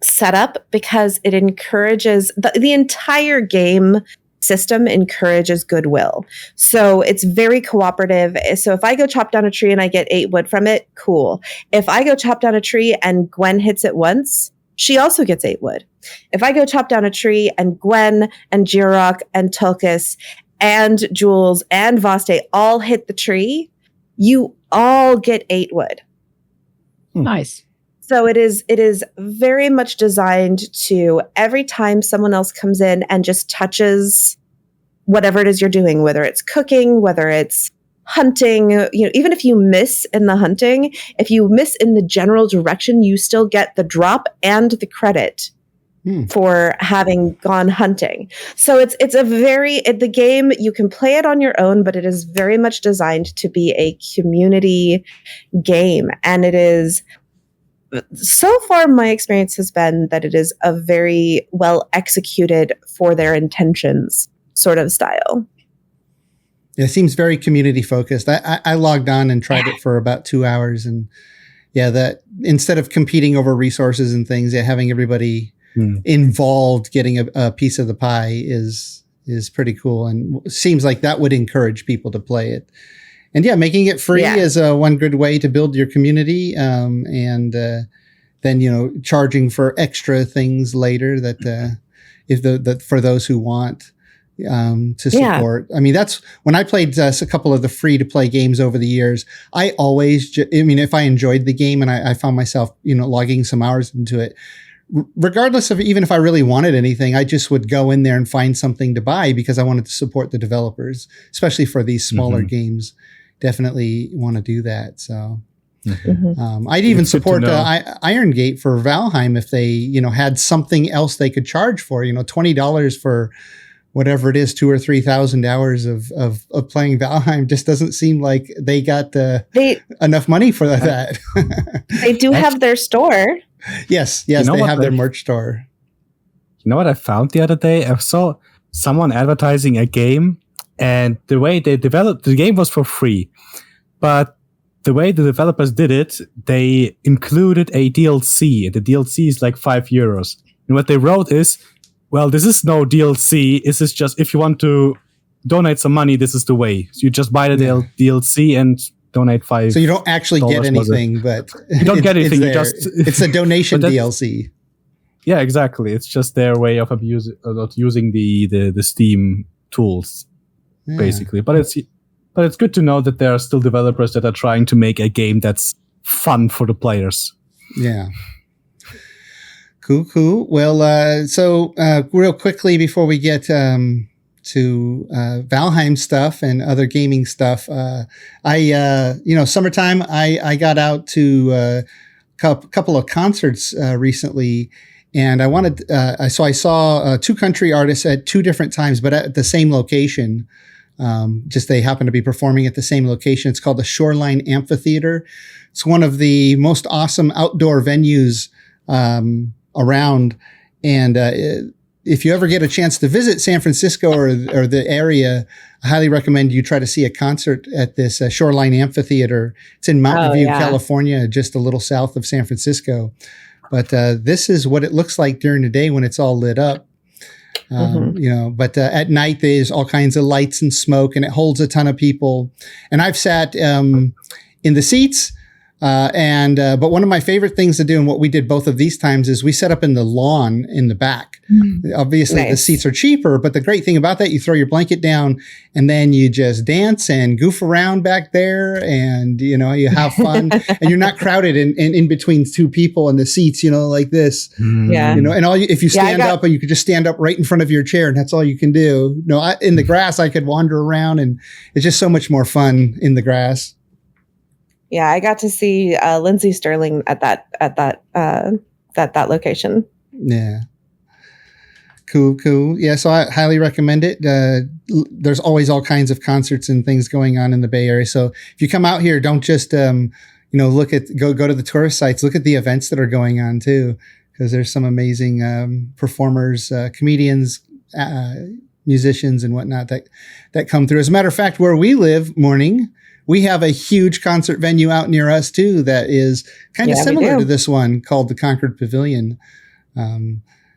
setup, because it encourages the entire game system encourages goodwill. So it's very cooperative. So if I go chop down a tree and I get 8 wood from it, cool. If I go chop down a tree and Gwen hits it once, she also gets 8 wood. If I go chop down a tree and Gwen and Jirok and Tokis and Jules and Vaste all hit the tree, you all get 8 wood. Nice. So it is very much designed to, every time someone else comes in and just touches whatever it is you're doing, whether it's cooking, whether it's hunting, even if you miss in the hunting, if you miss in the general direction, you still get the drop and the credit for having gone hunting. So it's the game, you can play it on your own, but it is very much designed to be a community game. And it is, so far my experience has been that it is a very well executed for their intentions sort of style. Yeah, it seems very community focused. I logged on and tried it for about 2 hours, and that instead of competing over resources and things, having everybody involved getting a piece of the pie is pretty cool, and seems like that would encourage people to play it. And making it free is one good way to build your community, and then charging for extra things later that for those who want. to support. I mean, that's when I played a couple of the free to play games over the years. I always, if I enjoyed the game and I found myself, logging some hours into it, regardless of even if I really wanted anything, I just would go in there and find something to buy because I wanted to support the developers, especially for these smaller games. Definitely want to do that. So I'd even support Iron Gate for Valheim if they, had something else they could charge for, $20 for whatever it is, 2,000 or 3,000 hours of playing Valheim just doesn't seem like they got enough money for that. They do have their store. Yes, they have their merch store. You know what I found the other day? I saw someone advertising a game, and the way they developed the game was for free. But the way the developers did it, they included a DLC. The DLC is like €5. And what they wrote is, well, this is no DLC. This is just, if you want to donate some money, this is the way. So you just buy the DLC and donate $5. So you don't actually get anything, but you don't get anything. It's a donation DLC. Yeah, exactly. It's just their way of using the Steam tools, basically. But it's good to know that there are still developers that are trying to make a game that's fun for the players. Yeah. Cool. Well, so real quickly before we get to Valheim stuff and other gaming stuff, summertime, I got out to a couple of concerts recently, and I saw two country artists at two different times, but at the same location. Just they happen to be performing at the same location. It's called the Shoreline Amphitheater. It's one of the most awesome outdoor venues around. And if you ever get a chance to visit San Francisco or the area, I highly recommend you try to see a concert at this Shoreline Amphitheater. It's in Mountain View, California, just a little south of San Francisco. But this is what it looks like during the day when it's all lit up. But at night there's all kinds of lights and smoke, and it holds a ton of people. And I've sat in the seats. But one of my favorite things to do, and what we did both of these times, is we set up in the lawn in the back. Obviously, the seats are cheaper, but the great thing about that, you throw your blanket down and then you just dance and goof around back there, and you have fun, and you're not crowded in between two people in the seats, like this. And if you stand up, you could just stand up right in front of your chair, and that's all you can do. In the grass, I could wander around, and it's just so much more fun in the grass. Yeah, I got to see Lindsey Sterling at that location. Yeah. Cool. Yeah, so I highly recommend it. There's always all kinds of concerts and things going on in the Bay Area. So if you come out here, don't just go to the tourist sites. Look at the events that are going on too, because there's some amazing performers, comedians, musicians, and whatnot that come through. As a matter of fact, where we live, Morning, we have a huge concert venue out near us too that is kind of similar to this one, called the Concord Pavilion.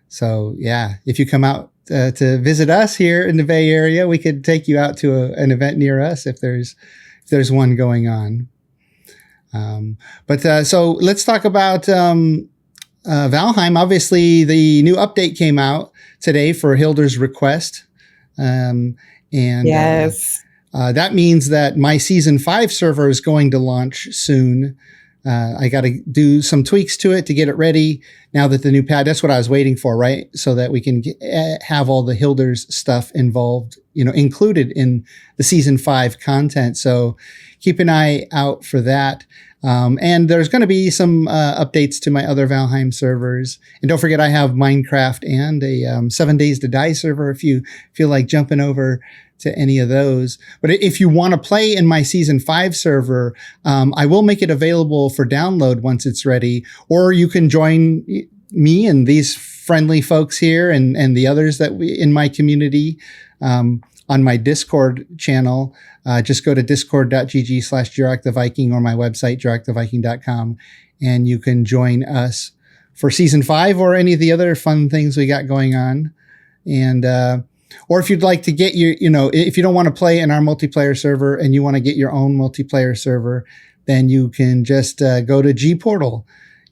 So yeah, if you come out to visit us here in the Bay Area, we could take you out to an event near us if there's one going on. So let's talk about Valheim. Obviously, the new update came out today for Hilder's request, yes. That means that my season 5 server is going to launch soon. I got to do some tweaks to it to get it ready now that the new pad, that's what I was waiting for, right? So that we can have all the Hilder's stuff involved, included in the season 5 content. So keep an eye out for that. And there's going to be some updates to my other Valheim servers. And don't forget, I have Minecraft and a 7 Days to Die server if you feel like jumping over to any of those. But if you want to play in my season 5 server, I will make it available for download once it's ready, or you can join me and these friendly folks here and the others that in my community, on my Discord channel. Just go to discord.gg/JurokTheViking or my website, JurokTheViking.com, and you can join us for season 5 or any of the other fun things we got going on. And, or if you'd like to get if you don't want to play in our multiplayer server and you want to get your own multiplayer server, then you can just go to G Portal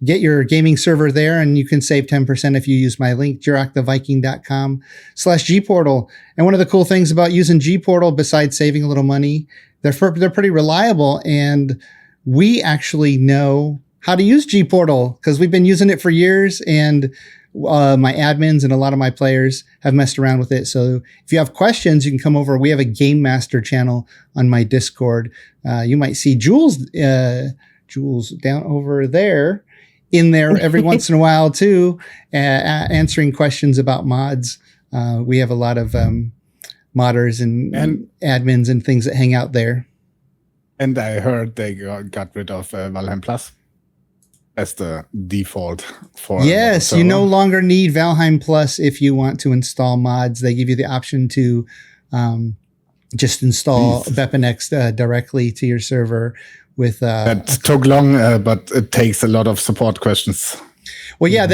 get your gaming server there, and you can save 10% if you use my link, jiroktheviking.com/gportal. And one of the cool things about using Gportal, besides saving a little money, they're pretty reliable, and we actually know how to use Gportal because we've been using it for years, and my admins and a lot of my players have messed around with it. So if you have questions, you can come over. We have a Game Master channel on my Discord. You might see Jules down over there in there every once in a while too, answering questions about mods. We have a lot of modders and admins and things that hang out there. And I heard they got rid of Valheim Plus as the default for. Yes, you no longer need Valheim Plus if you want to install mods. They give you the option to just install BepInEx directly to your server. With that took long, but it takes a lot of support questions. Well, yeah,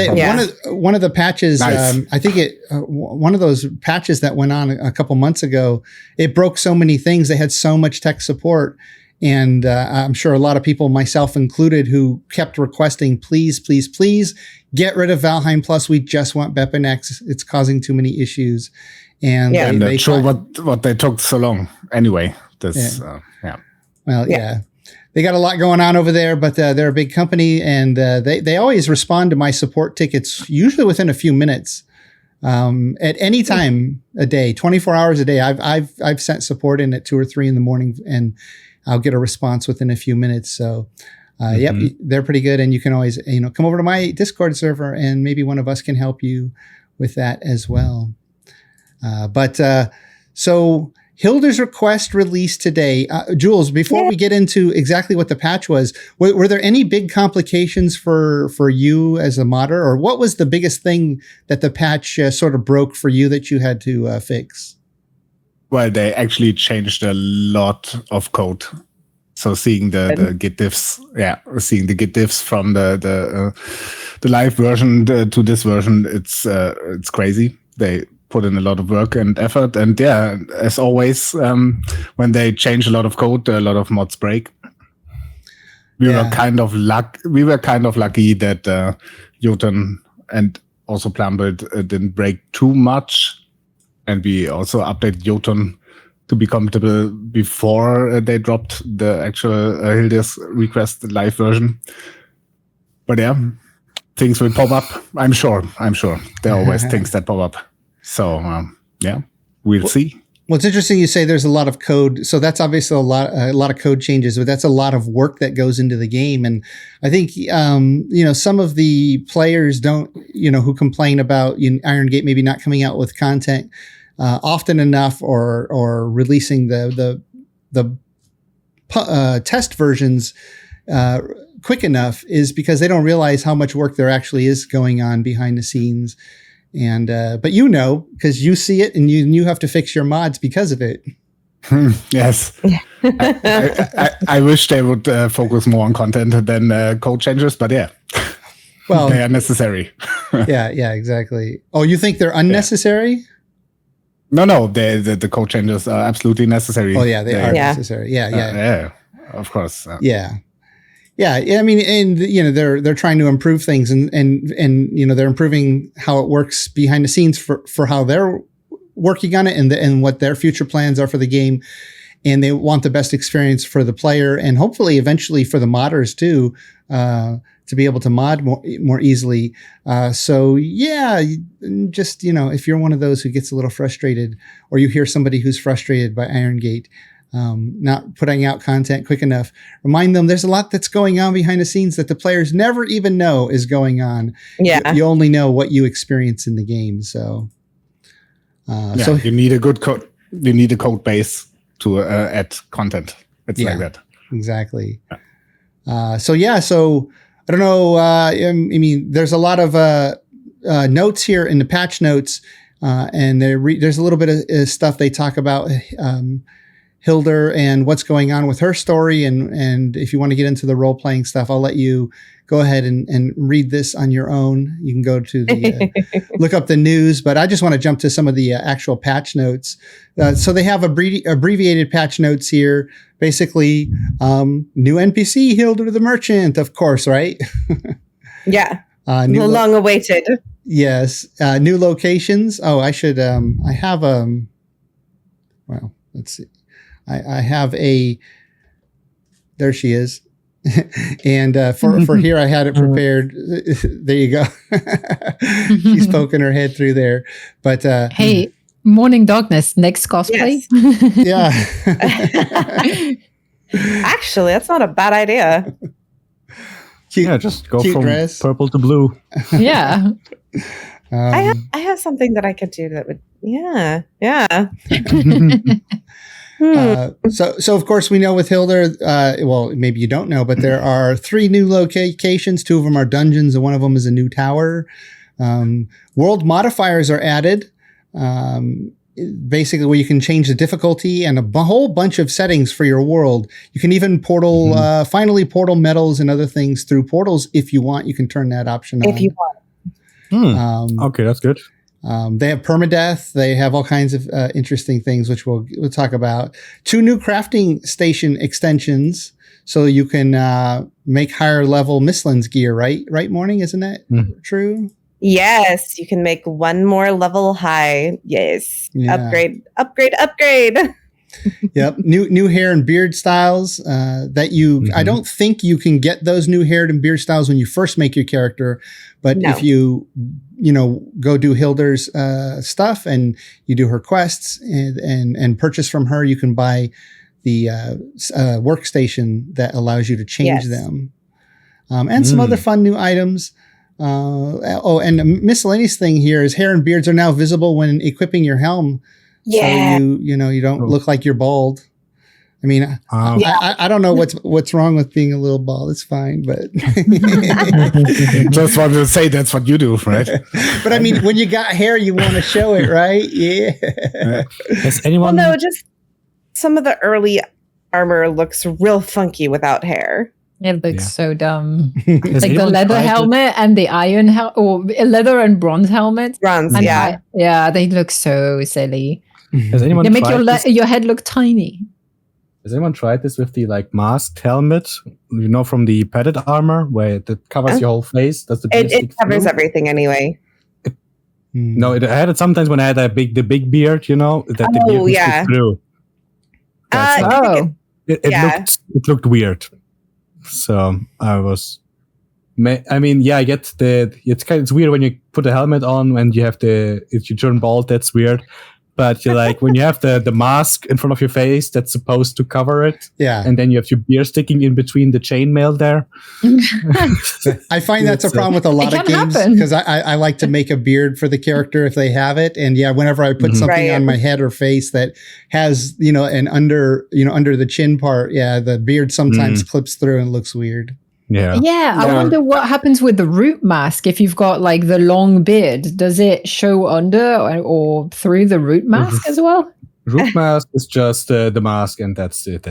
one of the patches. Nice. I think one of those patches that went on a couple months ago. It broke so many things. They had so much tech support. And I'm sure a lot of people, myself included, who kept requesting, please, please, please get rid of Valheim Plus. We just want BepInEx. It's causing too many issues. And they what they took so long anyway. Well, they got a lot going on over there, but they're a big company, and they always respond to my support tickets, usually within a few minutes. At any time a day, 24 hours a day. I've sent support in at 2 or 3 in the morning, and I'll get a response within a few minutes. So, they're pretty good. And you can always, come over to my Discord server, and maybe one of us can help you with that as well. So Hilder's request released today. Jules, before we get into exactly what the patch was, were there any big complications for you as a modder, or what was the biggest thing that the patch sort of broke for you that you had to fix? Well, they actually changed a lot of code. So seeing the git diffs, seeing the git diffs from the live version to this version, it's crazy. They put in a lot of work and effort, and as always, when they change a lot of code, a lot of mods break. We were kind of lucky that Jotun and also Plumbuild didn't break too much. And we also updated Jotun to be compatible before they dropped the actual Hilder's request live version. But things will pop up. I'm sure. There are always things that pop up. So we'll see. Well, it's interesting you say there's a lot of code. So that's obviously a lot of code changes, but that's a lot of work that goes into the game. And I think, some of the players who complain about Iron Gate maybe not coming out with content often enough, or releasing the test versions quick enough, is because they don't realize how much work there actually is going on behind the scenes. And but because you see it, and you have to fix your mods because of it. Yes. I wish they would focus more on content than code changes, but well, they are necessary. yeah, exactly. Oh, you think they're unnecessary? No, the code changes are absolutely necessary. Oh yeah, they are necessary. Yeah, of course. Yeah, I mean, and they're trying to improve things, and they're improving how it works behind the scenes for how they're working on it, and what their future plans are for the game, and they want the best experience for the player, and hopefully eventually for the modders too, to be able to mod more easily. Just if you're one of those who gets a little frustrated, or you hear somebody who's frustrated by Iron Gate not putting out content quick enough, remind them there's a lot that's going on behind the scenes that the players never even know is going on. Yeah. You only know what you experience in the game. So, so you need a good code. You need a code base to add content. It's like that. Exactly. So I don't know. I mean, there's a lot of notes here in the patch notes, and there's a little bit of stuff they talk about Hilder and what's going on with her story. And if you want to get into the role-playing stuff, I'll let you go ahead and read this on your own. You can go to the look up the news, but I just want to jump to some of the actual patch notes. So they have abbreviated patch notes here. Basically, new NPC, Hilder the Merchant, of course, right? Yeah. Long awaited. Yes. New locations. Oh, I should, I have, well, let's see. I have there she is. And for here, I had it prepared. There you go. She's poking her head through there. But hey, Morning Darkness, next cosplay. Yes. Yeah. Actually, that's not a bad idea. Cute, just go from dress. Purple to blue. Yeah. I have something that I could do that would. Yeah. So of course we know with Hilder, well, maybe you don't know, but there are 3 new locations. 2 of them are dungeons and one of them is a new tower. World modifiers are added. Basically where you can change the difficulty and a whole bunch of settings for your world. You can even portal, finally portal metals and other things through portals. If you want, you can turn that option on. If you want. Okay, that's good. They have permadeath. They have all kinds of interesting things, which we'll talk about. 2 new crafting station extensions, so you can make higher level Mistlan's gear. Right, Morning, isn't that true? Yes, you can make 1 more level high. Yes, yeah. Upgrade. Yep, new hair and beard styles that you. I don't think you can get those new hair and beard styles when you first make your character, but if you go do Hilder's stuff and you do her quests and purchase from her, you can buy the workstation that allows you to change them, and some other fun new items. And a miscellaneous thing here is hair and beards are now visible when equipping your helm. Yeah. So you don't look like you're bald. I mean, I don't know what's wrong with being a little bald. It's fine, but just wanted to say that's what you do, right? But I mean, when you got hair, you want to show it, right? Yeah. Has anyone? Well, no, just some of the early armor looks real funky without hair. It looks so dumb. Like the leather helmet and the iron or leather and bronze helmet. Bronze, and they look so silly. Has anyone? They make your head look tiny. Has anyone tried this with the masked helmet? From the padded armor where it covers your whole face. Does it covers everything anyway? No, I had it sometimes when I had the big beard. That the beard would stick through. It looked weird. So I was. I mean, I get it's weird when you put a helmet on and you have if you turn bald, that's weird. But you're like when you have the mask in front of your face that's supposed to cover it, and then you have your beard sticking in between the chainmail there. I find that's a problem with a lot of games because I like to make a beard for the character if they have it, and whenever I put something on my head or face that has an under the chin part, the beard sometimes clips through and looks weird. Yeah. I wonder what happens with the root mask. If you've got the long beard, does it show under or through the root mask as well? Root mask is just the mask, and that's it.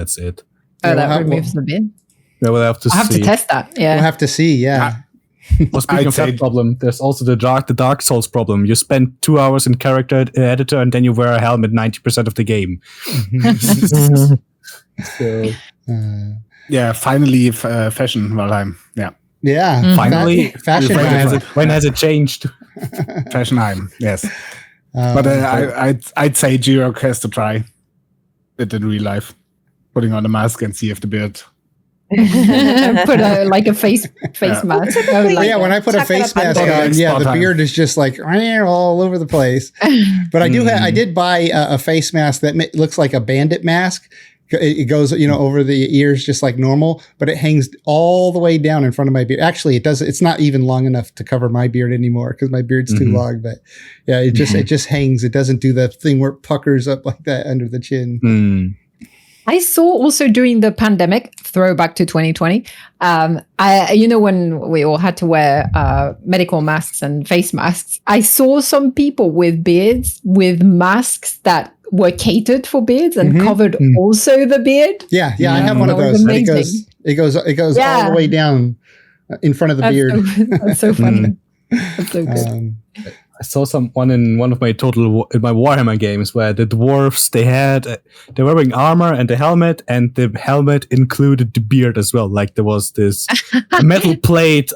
Oh, that removes the beard. Yeah, we'll have to see. I have to test that. Yeah, we'll have to see. Yeah. Well, speaking of that problem, there's also the Dark Souls problem. You spend 2 hours in character editor, and then you wear a helmet 90% of the game. So. Finally, fashion, Valheim. Yeah. Finally, fashion. When has it changed? Fashionheim, yes. But I'd say Jirok has to try it in real life, putting on a mask and see if the beard. Put a face mask. When I put a face mask on, the beard is just all over the place. But I did buy a face mask that looks like a bandit mask. It goes, over the ears just like normal, but it hangs all the way down in front of my beard. Actually, it doesn't. It's not even long enough to cover my beard anymore because my beard's too long. But it just hangs. It doesn't do the thing where it puckers up like that under the chin. I saw also during the pandemic, throwback to 2020, when we all had to wear medical masks and face masks, I saw some people with beards with masks that were catered for beards and covered also the beard. Yeah, I have one of those. It goes all the way down in front of the beard. That's so funny. That's so good. saw someone in one of my Warhammer games where the dwarves they're wearing armor and the helmet included the beard as well. Like there was this metal plate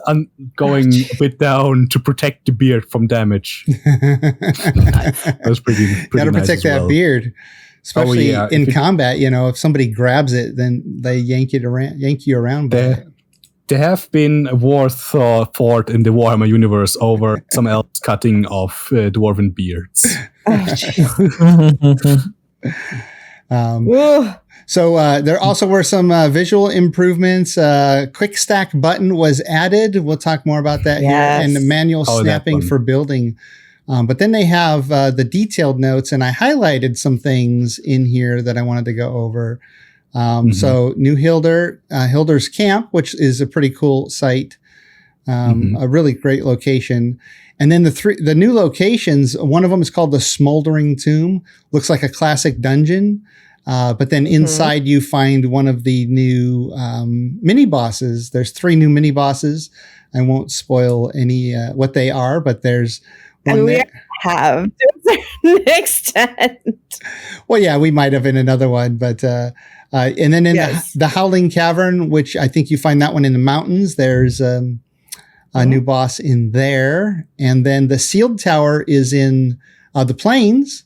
going a bit down to protect the beard from damage. That was pretty Gotta nice protect that beard, especially in combat. If somebody grabs it, then they yank you around. There have been wars fought in the Warhammer universe over some elves cutting off dwarven beards. So there also were some visual improvements. Quick stack button was added. We'll talk more about that here. And the manual snapping for building. But then they have the detailed notes, and I highlighted some things in here that I wanted to go over. So New Hilder, Hilder's Camp, which is a pretty cool site, a really great location. And then the new locations, one of them is called the Smoldering Tomb. Looks like a classic dungeon. But then inside you find one of the new mini bosses. There's 3 new mini bosses. I won't spoil any what they are, but there's one. And we have to a certain extent. Well, yeah, we might have in another one, but and then in the Howling Cavern, which I think you find that one in the mountains, there's a new boss in there. And then the Sealed Tower is in the plains.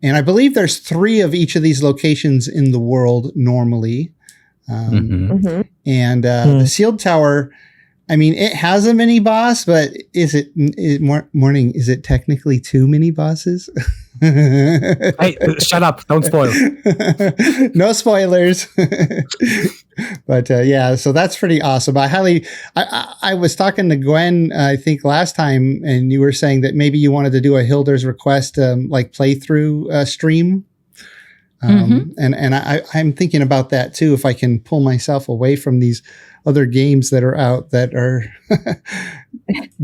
And I believe there's 3 of each of these locations in the world normally. And the Sealed Tower, I mean, it has a mini boss, but is it technically 2 mini bosses? Hey, shut up. Don't spoil. No spoilers. But so that's pretty awesome. I was talking to Gwen, I think last time, and you were saying that maybe you wanted to do a Hilder's Request like playthrough stream. And I'm thinking about that too, if I can pull myself away from these other games that are out that are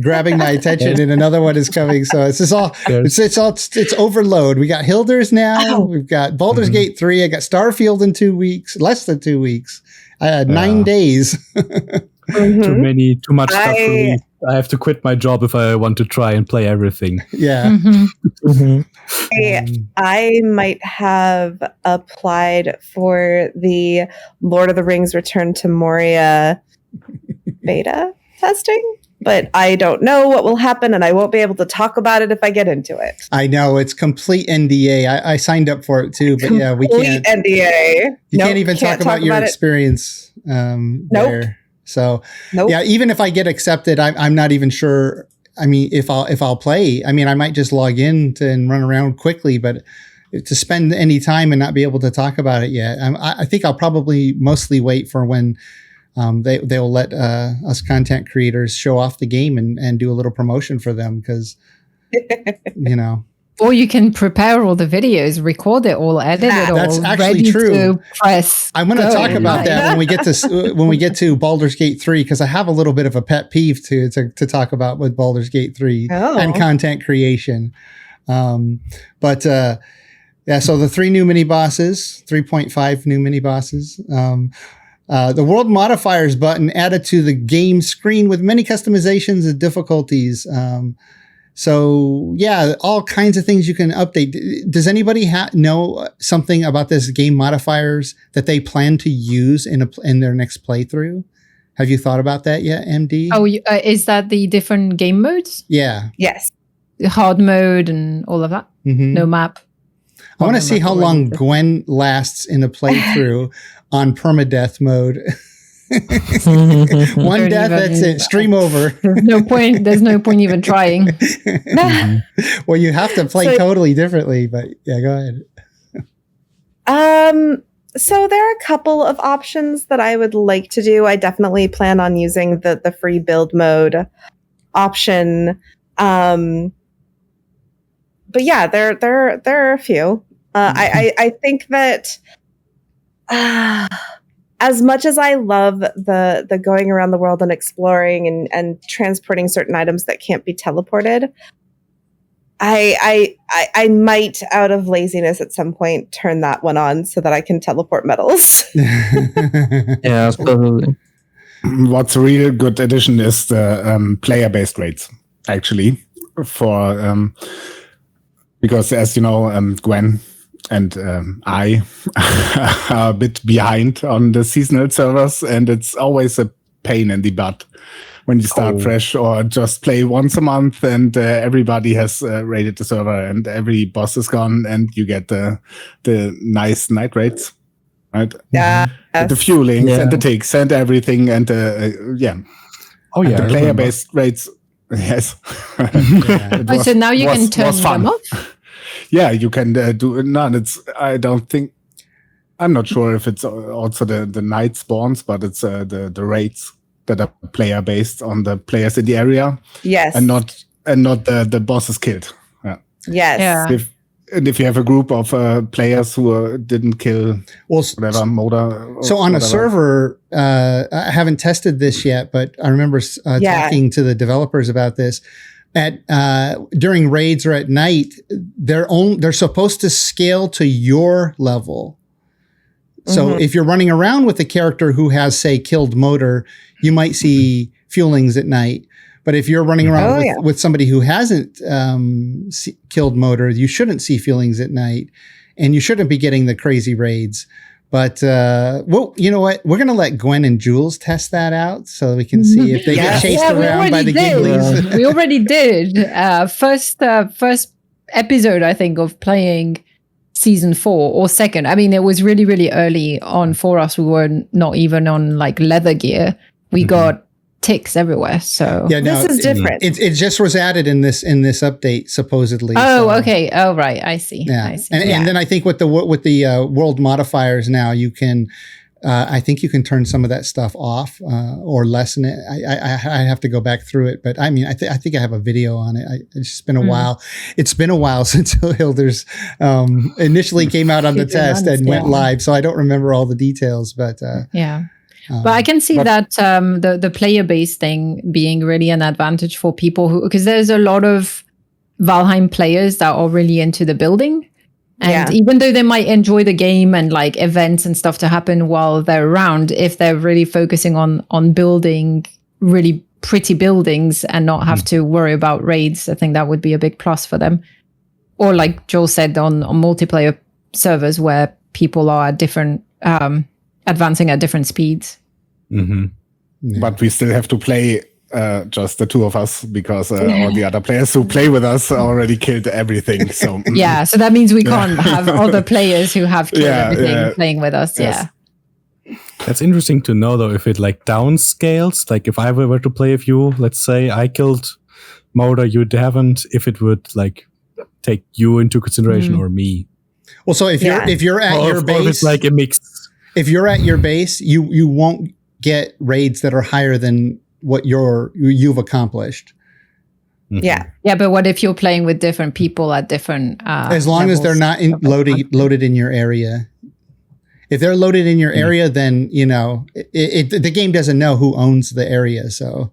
grabbing my attention, and another one is coming. So it's just all it's overload. We got Hilder's now. We've got Baldur's Gate 3. I got Starfield in 2 weeks, less than 2 weeks. 9 days. Too much stuff for me. I have to quit my job if I want to try and play everything. Yeah. I might have applied for the Lord of the Rings Return to Moria beta testing, but I don't know what will happen, and I won't be able to talk about it if I get into it. I know, it's complete NDA. I signed up for it too, but yeah, we can't. NDA. You can't even talk about your experience there. So yeah, even if I get accepted, I'm not even sure. I mean, if I'll play, I mean, I might just log in and run around quickly, but to spend any time and not be able to talk about it yet, I think I'll probably mostly wait for when they'll let us content creators show off the game and do a little promotion for them, because Or you can prepare all the videos, record it all, edit it all. That's actually ready true. To press. I'm going to talk about that when we get to Baldur's Gate 3, because I have a little bit of a pet peeve to talk about with Baldur's Gate 3 and content creation. So the 3 new mini bosses, 3.5 new mini bosses. The World Modifiers button added to the game screen with many customizations and difficulties. So yeah, all kinds of things you can update. Does anybody know something about this game modifiers that they plan to use in their next playthrough? Have you thought about that yet, MD? Oh, is that the different game modes? Yeah. Yes. The hard mode and all of that? No map. I want to see how long Gwen lasts in a playthrough on permadeath mode. One death, that's it. Stream over. There's no point even trying. Well, you have to play totally differently, but yeah, go ahead. So there are a couple of options that I would like to do. I definitely plan on using the free build mode option. But yeah, there are a few. I think that as much as I love the going around the world and exploring and transporting certain items that can't be teleported, I might, out of laziness at some point, turn that one on so that I can teleport metals. Yeah, absolutely. What's a real good addition is the player-based raids, actually. because as you know, Gwen and I are a bit behind on the seasonal servers, and it's always a pain in the butt when you start fresh or just play once a month and everybody has raided the server and every boss is gone and you get the nice night raids, right? Yeah. With the fuelings and the ticks and everything and the player-based raids. Yes. So now you can turn them off? Yeah, you can do none. I'm not sure if it's also the night spawns, but it's the raids that are player based on the players in the area. Yes. And not the bosses killed. Yeah. Yes. Yeah. If you have a group of players who didn't kill whatever motor. So on a server, I haven't tested this yet, but I remember talking to the developers about this. During raids or at night, they're supposed to scale to your level. So if you're running around with a character who has, say, killed motor, you might see fuelings at night. But if you're running around with somebody who hasn't killed motor, you shouldn't see fuelings at night, and you shouldn't be getting the crazy raids. But well, you know what? We're going to let Gwen and Jules test that out so we can see if they get chased around by the Gimblies. We already did. First episode, I think, of playing season 4 or second. I mean, it was really, really early on for us. We were not even on like leather gear. We got ticks everywhere. So this is different. It just was added in this update supposedly. Okay. Oh, right. I see. Yeah. I see. And then I think with the world modifiers now, you can. I think you can turn some of that stuff off or lessen it. I have to go back through it, but I mean, I think I have a video on it. It's just been a while. It's been a while since Hilder's initially came out on the test and went live, so I don't remember all the details. But but I can see that the player-based thing being really an advantage for people because there's a lot of Valheim players that are really into the building. And even though they might enjoy the game and like events and stuff to happen while they're around, if they're really focusing on building really pretty buildings and not have to worry about raids, I think that would be a big plus for them. Or like Joel said, on multiplayer servers where people are at different, advancing at different speeds. But we still have to play just the two of us because all the other players who play with us already killed everything. So so that means we can't have other players who have killed everything playing with us. Yes. That's interesting to know though, if it like downscales, like if I were to play with you, let's say I killed Motor, you haven't, if it would like take you into consideration or me. Well, so if you're at your base, or it's like a mix. If you're at your base, you won't get raids that are higher than what you've accomplished. Yeah, but what if you're playing with different people at different as long as they're not loaded in your area. If they're loaded in your area, then you know the game doesn't know who owns the area. So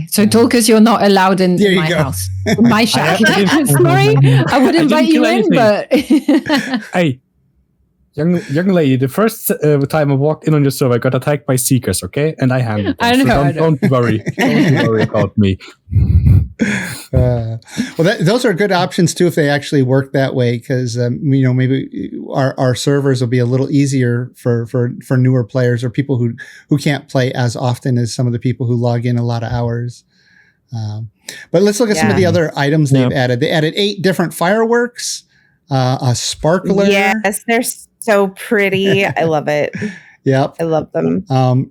so Tokis, you're not allowed in my house, in my shack. Sorry, I would invite you in, but hey. Young lady, the first time I walked in on your server, I got attacked by seekers, okay? And I handled them. I know. Don't worry. Don't worry about me. Those are good options too if they actually work that way, because maybe our servers will be a little easier for newer players or people who can't play as often as some of the people who log in a lot of hours. But let's look at some of the other items they've added. They added 8 different fireworks, a sparkler. Yes, they're so pretty. I love it. Yep. I love them.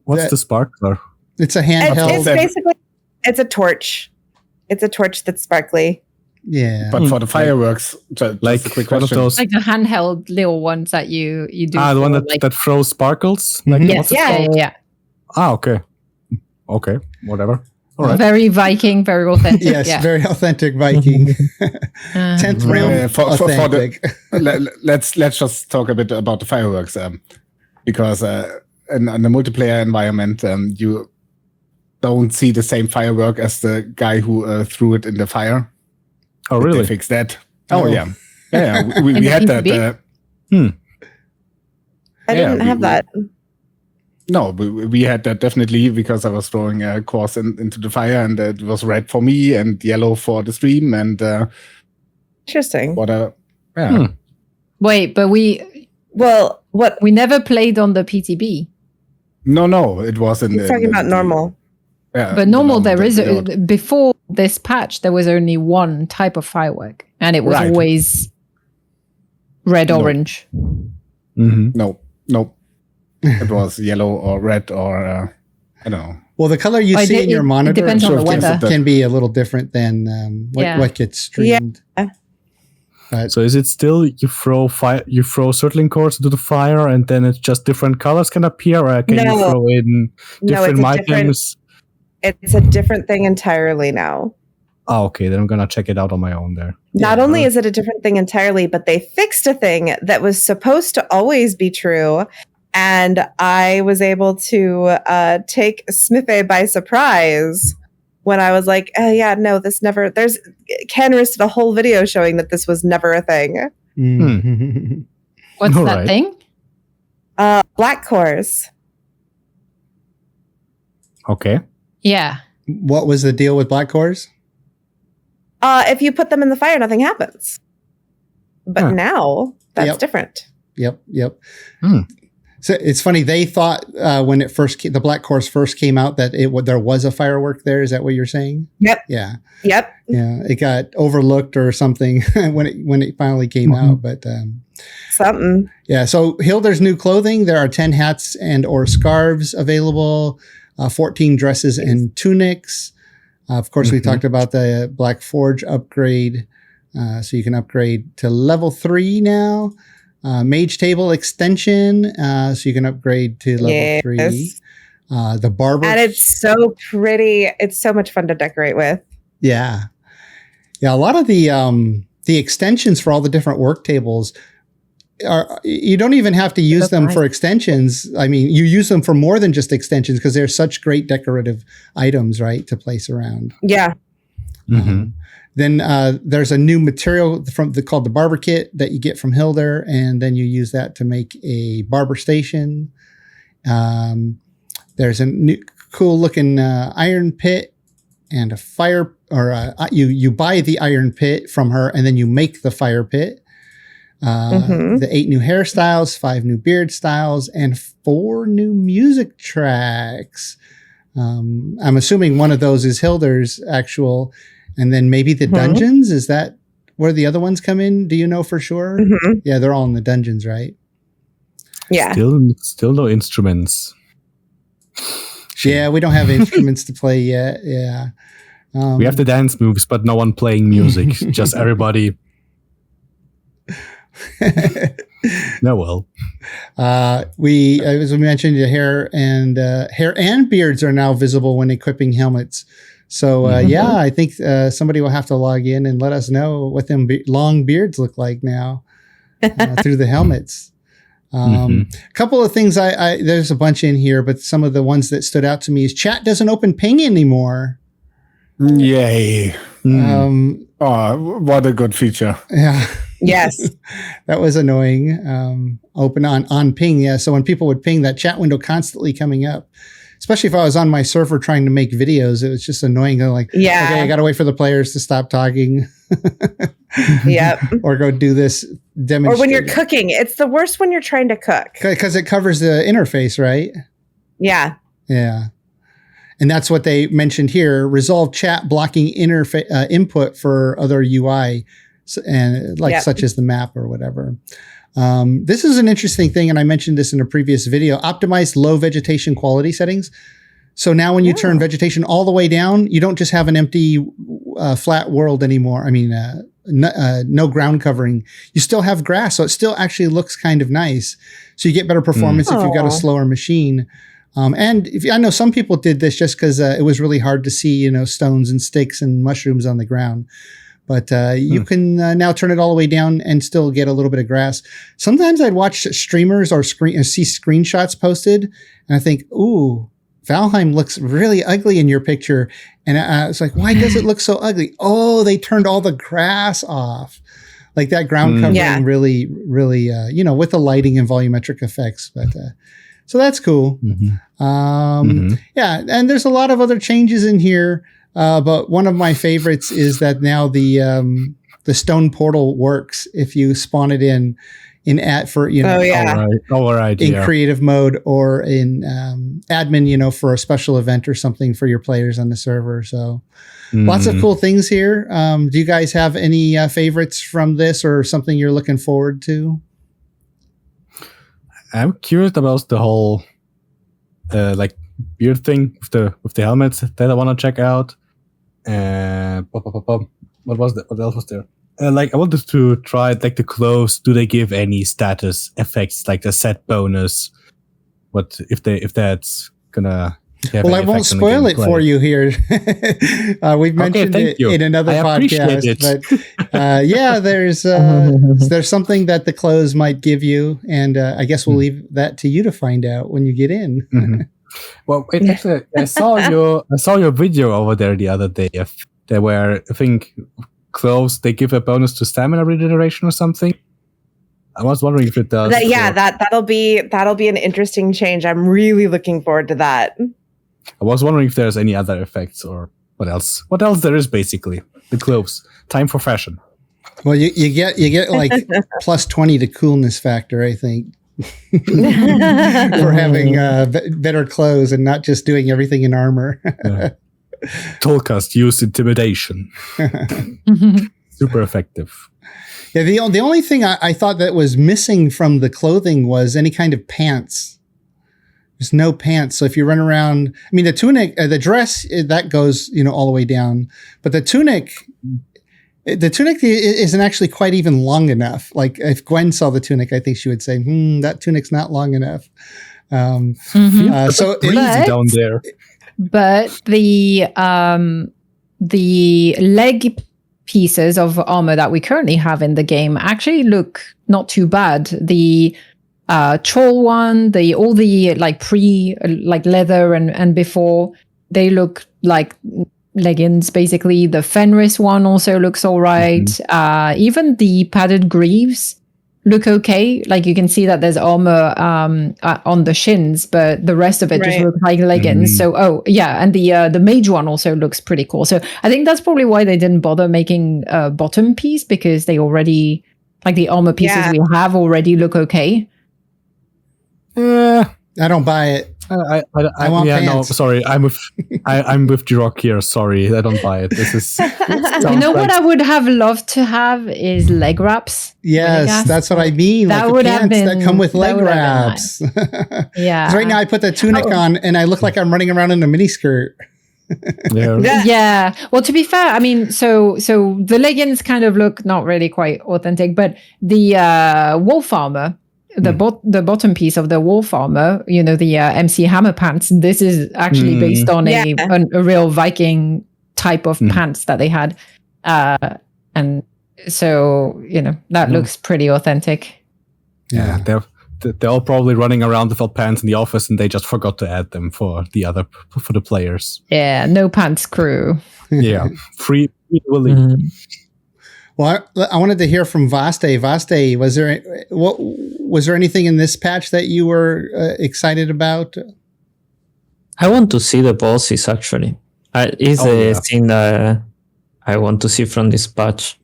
What's the sparkler? It's a handheld. It's basically, it's a torch. It's a torch that's sparkly. Yeah. But for the fireworks, just like a quick one question. of those, like the handheld little ones that you do. The one that throws sparkles? Like, yes. Yeah. Okay. Okay. Whatever. All right. Very Viking, very authentic. Yes, very authentic Viking. 10th realm authentic. Let's just talk a bit about the fireworks, because in the multiplayer environment, you don't see the same firework as the guy who threw it in the fire. Oh, really? They fixed that. Oh, yeah. We had that. I didn't have that. No, we had that definitely because I was throwing a course into the fire, and it was red for me and yellow for the stream, and interesting. Wait, but we never played on the PTB. No, it wasn't. He's talking about normal. Yeah, but normal there is before this patch there was only one type of firework, and it was always red, orange. No. It was yellow or red or I don't know. Well, the color you see in your monitor depends on the weather. Can be a little different than what gets streamed. Yeah. So is it still you throw circling cores into the fire and then it's just different colors can appear, or can you throw in different items? It's a different thing entirely now. Oh, okay. Then I'm gonna check it out on my own there. Not only is it a different thing entirely, but they fixed a thing that was supposed to always be true. And I was able to take Smithy by surprise when I was like, oh, yeah, no, this never... Ken did a whole video showing that this was never a thing. What's that thing? Black cores. Okay. Yeah. What was the deal with black cores? If you put them in the fire, nothing happens. But now, that's different. Yep. So it's funny. They thought when the black cores first came out that there was a firework there. Is that what you're saying? Yep. Yeah. Yep. Yeah. It got overlooked or something when it finally came out. But something. Yeah. So Hilder's new clothing. There are 10 hats and or scarves available. 14 dresses and tunics. Of course, we talked about the Black Forge upgrade. So you can upgrade to level 3 now. Mage table extension, so you can upgrade to level 3. The barber, and it's so pretty. It's so much fun to decorate with. Yeah. A lot of the extensions for all the different work tables you don't even have to use them for extensions. I mean, you use them for more than just extensions because they're such great decorative items, right, to place around. Yeah. Then there's a new material called the barber kit that you get from Hilder, and then you use that to make a barber station. There's a new cool looking iron pit and a fire, or you buy the iron pit from her, and then you make the fire pit. The 8 new hairstyles, 5 new beard styles, and 4 new music tracks. I'm assuming one of those is Hilder's actual. And then maybe the dungeons, is that where the other ones come in? Do you know for sure? Yeah, they're all in the dungeons, right? Yeah. Still no instruments. Yeah, we don't have instruments to play yet. Yeah. We have the dance moves, but no one playing music. Just everybody. No, well. As we mentioned, your hair and beards are now visible when equipping helmets. So, I think somebody will have to log in and let us know what them long beards look like now through the helmets. A couple of things there's a bunch in here, but some of the ones that stood out to me is chat doesn't open ping anymore. Yay. What a good feature. Yeah. Yes. That was annoying. Open on ping. Yeah. So when people would ping, that chat window constantly coming up. Especially if I was on my server trying to make videos, it was just annoying. Like, okay, I got to wait for the players to stop talking. Yep. Or go do this demonstration. Or when you're cooking. It's the worst when you're trying to cook. Because it covers the interface, right? Yeah. Yeah. And that's what they mentioned here. Resolve chat blocking input for other UI, and such as the map or whatever. This is an interesting thing, and I mentioned this in a previous video. Optimized low vegetation quality settings. So now when you turn vegetation all the way down, you don't just have an empty flat world anymore. I mean, no ground covering. You still have grass, so it still actually looks kind of nice. So you get better performance if you've got a slower machine. And I know some people did this just because it was really hard to see, stones and sticks and mushrooms on the ground. But you can now turn it all the way down and still get a little bit of grass. Sometimes I'd watch streamers or see screenshots posted, and I think, ooh, Valheim looks really ugly in your picture. And I was like, why does it look so ugly? Oh, they turned all the grass off. Like that ground covering really, really, with the lighting and volumetric effects. But So that's cool. Yeah, and there's a lot of other changes in here, but one of my favorites is that now the stone portal works if you spawn it in creative mode or in admin, for a special event or something for your players on the server. So lots of cool things here. Do you guys have any favorites from this or something you're looking forward to? I'm curious about the whole beard thing with the helmets that I want to check out. What was that? What else was there? I wanted to try the clothes. Do they give any status effects, like the set bonus? What if that's gonna? Well, I won't spoil it for you here. We've mentioned it in another podcast, but there's something that the clothes might give you, and I guess we'll leave that to you to find out when you get in. Well, actually, I saw your video over there the other day. There were, I think, clothes. They give a bonus to stamina regeneration or something. I was wondering if it does. That'll be an interesting change. I'm really looking forward to that. I was wondering if there's any other effects or what else. What else there is, basically. The clothes. Time for fashion. Well, you get like plus 20 to coolness factor, I think. For having better clothes and not just doing everything in armor. Tolkast use intimidation. Super effective. Yeah, the only thing I thought that was missing from the clothing was any kind of pants. There's no pants. So if you run around, the tunic, the dress, that goes, all the way down. But the tunic isn't actually quite even long enough. Like if Gwen saw the tunic, I think she would say, that tunic's not long enough. So it's down there. But the leg pieces of armor that we currently have in the game actually look not too bad. The troll one, all the pre leather and before, they look like leggings basically. The Fenris one also looks all right. Even the padded greaves look okay. Like you can see that there's armor on the shins, but the rest of it just looks like leggings. So and the mage one also looks pretty cool. So I think that's probably why they didn't bother making a bottom piece, because they already, the armor pieces we have already look okay. I don't buy it. I want pants. No, sorry. I'm with Jirok here. Sorry, I don't buy it. This is. What I would have loved to have is leg wraps. Yes, that's what I mean. That would have been that come with leg wraps. Nice. Yeah. Right now, I put the tunic on, and I look like I'm running around in a miniskirt. Yeah. Well, to be fair, so the leggings kind of look not really quite authentic, but the wolf armor. The bottom piece of the wolf armor, the MC Hammer pants, this is actually based on a real Viking type of pants that they had. And so, that looks pretty authentic. Yeah, they're all probably running around without pants in the office, and they just forgot to add them for the players. Yeah, no pants crew. Yeah, free willing. Well, I wanted to hear from Vaste. Vaste, was there anything in this patch that you were excited about? I want to see the bosses, actually. It's a thing that I want to see from this patch.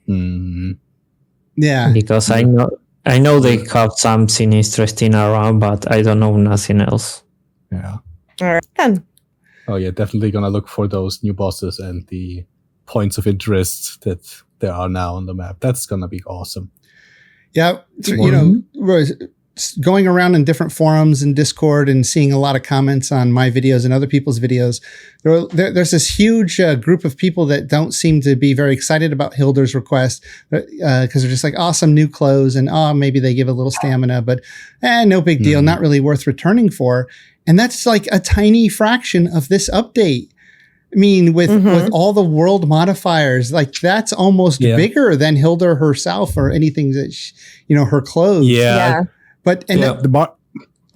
Yeah. Because I know they have something interesting around, but I don't know nothing else. Yeah. All right, then. Oh, yeah, definitely going to look for those new bosses and the points of interest that there are now on the map. That's going to be awesome. Yeah. Going around in different forums and Discord and seeing a lot of comments on my videos and other people's videos, there's this huge group of people that don't seem to be very excited about Hilder's request because they're just like, awesome new clothes, and maybe they give a little stamina, but no big deal, not really worth returning for. And that's like a tiny fraction of this update. With all the world modifiers, that's almost bigger than Hilder herself or anything that her clothes. Yeah. But the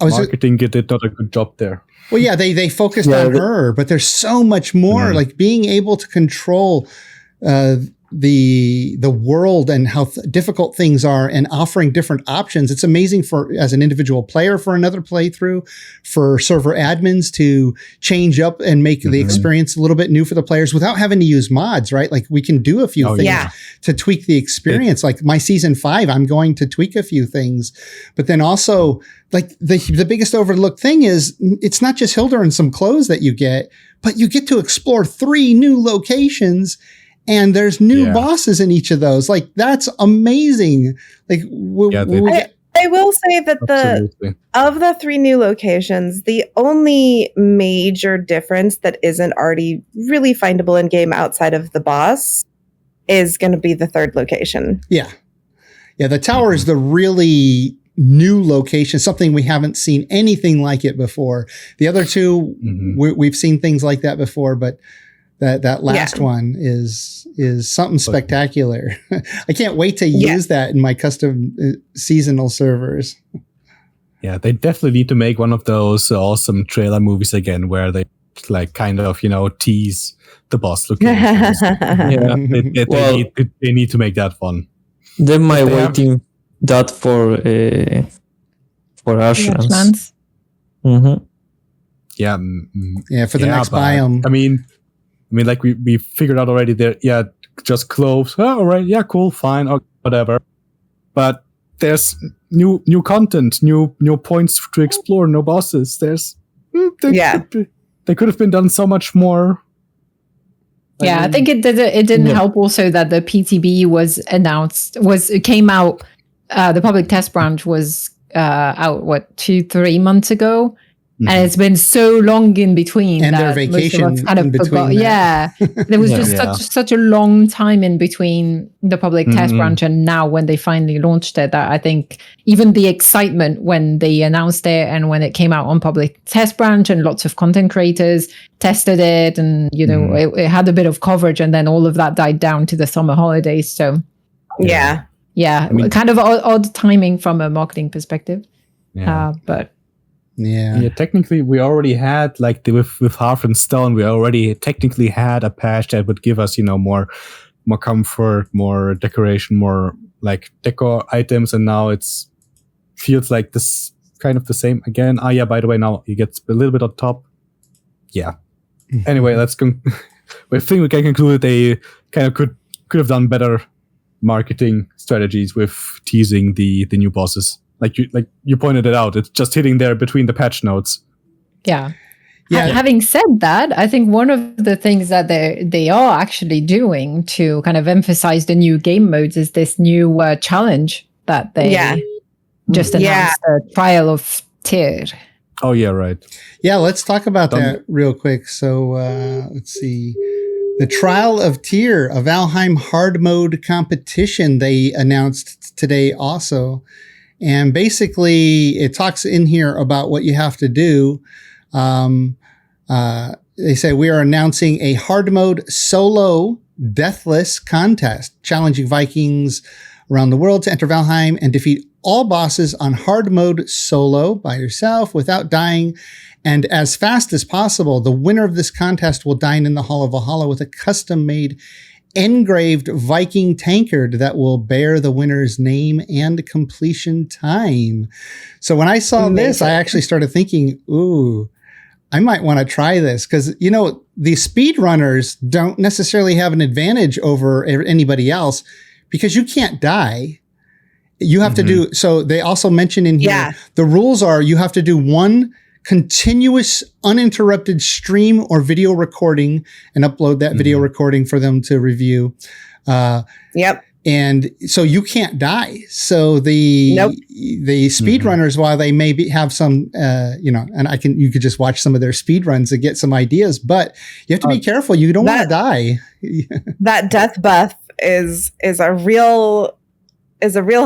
marketing did not a good job there. Well, yeah, they focused on her, but there's so much more. Like being able to control the world and how difficult things are, and offering different options. It's amazing for as an individual player for another playthrough, for server admins to change up and make the experience a little bit new for the players without having to use mods, right? Like we can do a few things to tweak the experience. Like my season 5, I'm going to tweak a few things, but then also like the biggest overlooked thing is it's not just Hilder and some clothes that you get, but you get to explore 3 new locations. And there's new bosses in each of those. Like, that's amazing. Like, I will say that of the 3 new locations, the only major difference that isn't already really findable in game outside of the boss is going to be the 3rd location. Yeah. Yeah, the tower is the really new location, something we haven't seen anything like it before. The other 2, we've seen things like that before, but that last one is something spectacular. I can't wait to use that in my custom seasonal servers. Yeah, they definitely need to make one of those awesome trailer movies again where they like kind of, tease the boss locations. They need to make that fun. They might waiting that for Ashlands. Yeah, for the next biome. I mean, like we figured out already there. Yeah, just clothes. Oh, all right. Yeah, cool, fine, or whatever. But there's new content, new points to explore, no bosses. They could have been done so much more. I think it didn't help also that the PTB was announced. It came out. The public test branch was out 2-3 months ago. And it's been so long in between and that their vacation most of us kind of forgot. Yeah, there was just such a long time in between the public test branch and now when they finally launched it. That I think even the excitement when they announced it and when it came out on public test branch and lots of content creators tested it and it had a bit of coverage, and then all of that died down to the summer holidays. So I mean, kind of odd timing from a marketing perspective. But. Yeah. Technically, we already had with Hearth and Stone, we already technically had a patch that would give us, more comfort, more decoration, more like decor items, and now it's feels like this kind of the same again. By the way, now you get a little bit on top. Yeah. Anyway, let's I think we can conclude they kind of could have done better marketing strategies with teasing the new bosses. Like you pointed it out, it's just hitting there between the patch notes. Yeah. Having said that, I think one of the things that they are actually doing to kind of emphasize the new game modes is this new challenge that they just announced, the Trial of Tyr. Oh yeah, right. Yeah, let's talk about that real quick. So let's see. The Trial of Tyr, a Valheim hard mode competition they announced today also. And basically, it talks in here about what you have to do. They say, we are announcing a hard mode solo deathless contest, challenging Vikings around the world to enter Valheim and defeat all bosses on hard mode solo by yourself without dying. And as fast as possible, the winner of this contest will dine in the Hall of Valhalla with a custom-made engraved Viking tankard that will bear the winner's name and completion time. So when I saw this, I actually started thinking, ooh, I might want to try this because, the speedrunners don't necessarily have an advantage over anybody else because you can't die. You have to do, so they also mention in here, the rules are you have to do one continuous uninterrupted stream or video recording and upload that video recording for them to review. And so you can't die. So the speedrunners, while they maybe have some, and you could just watch some of their speed runs to get some ideas, but you have to be careful. You don't want to die. That death buff is a real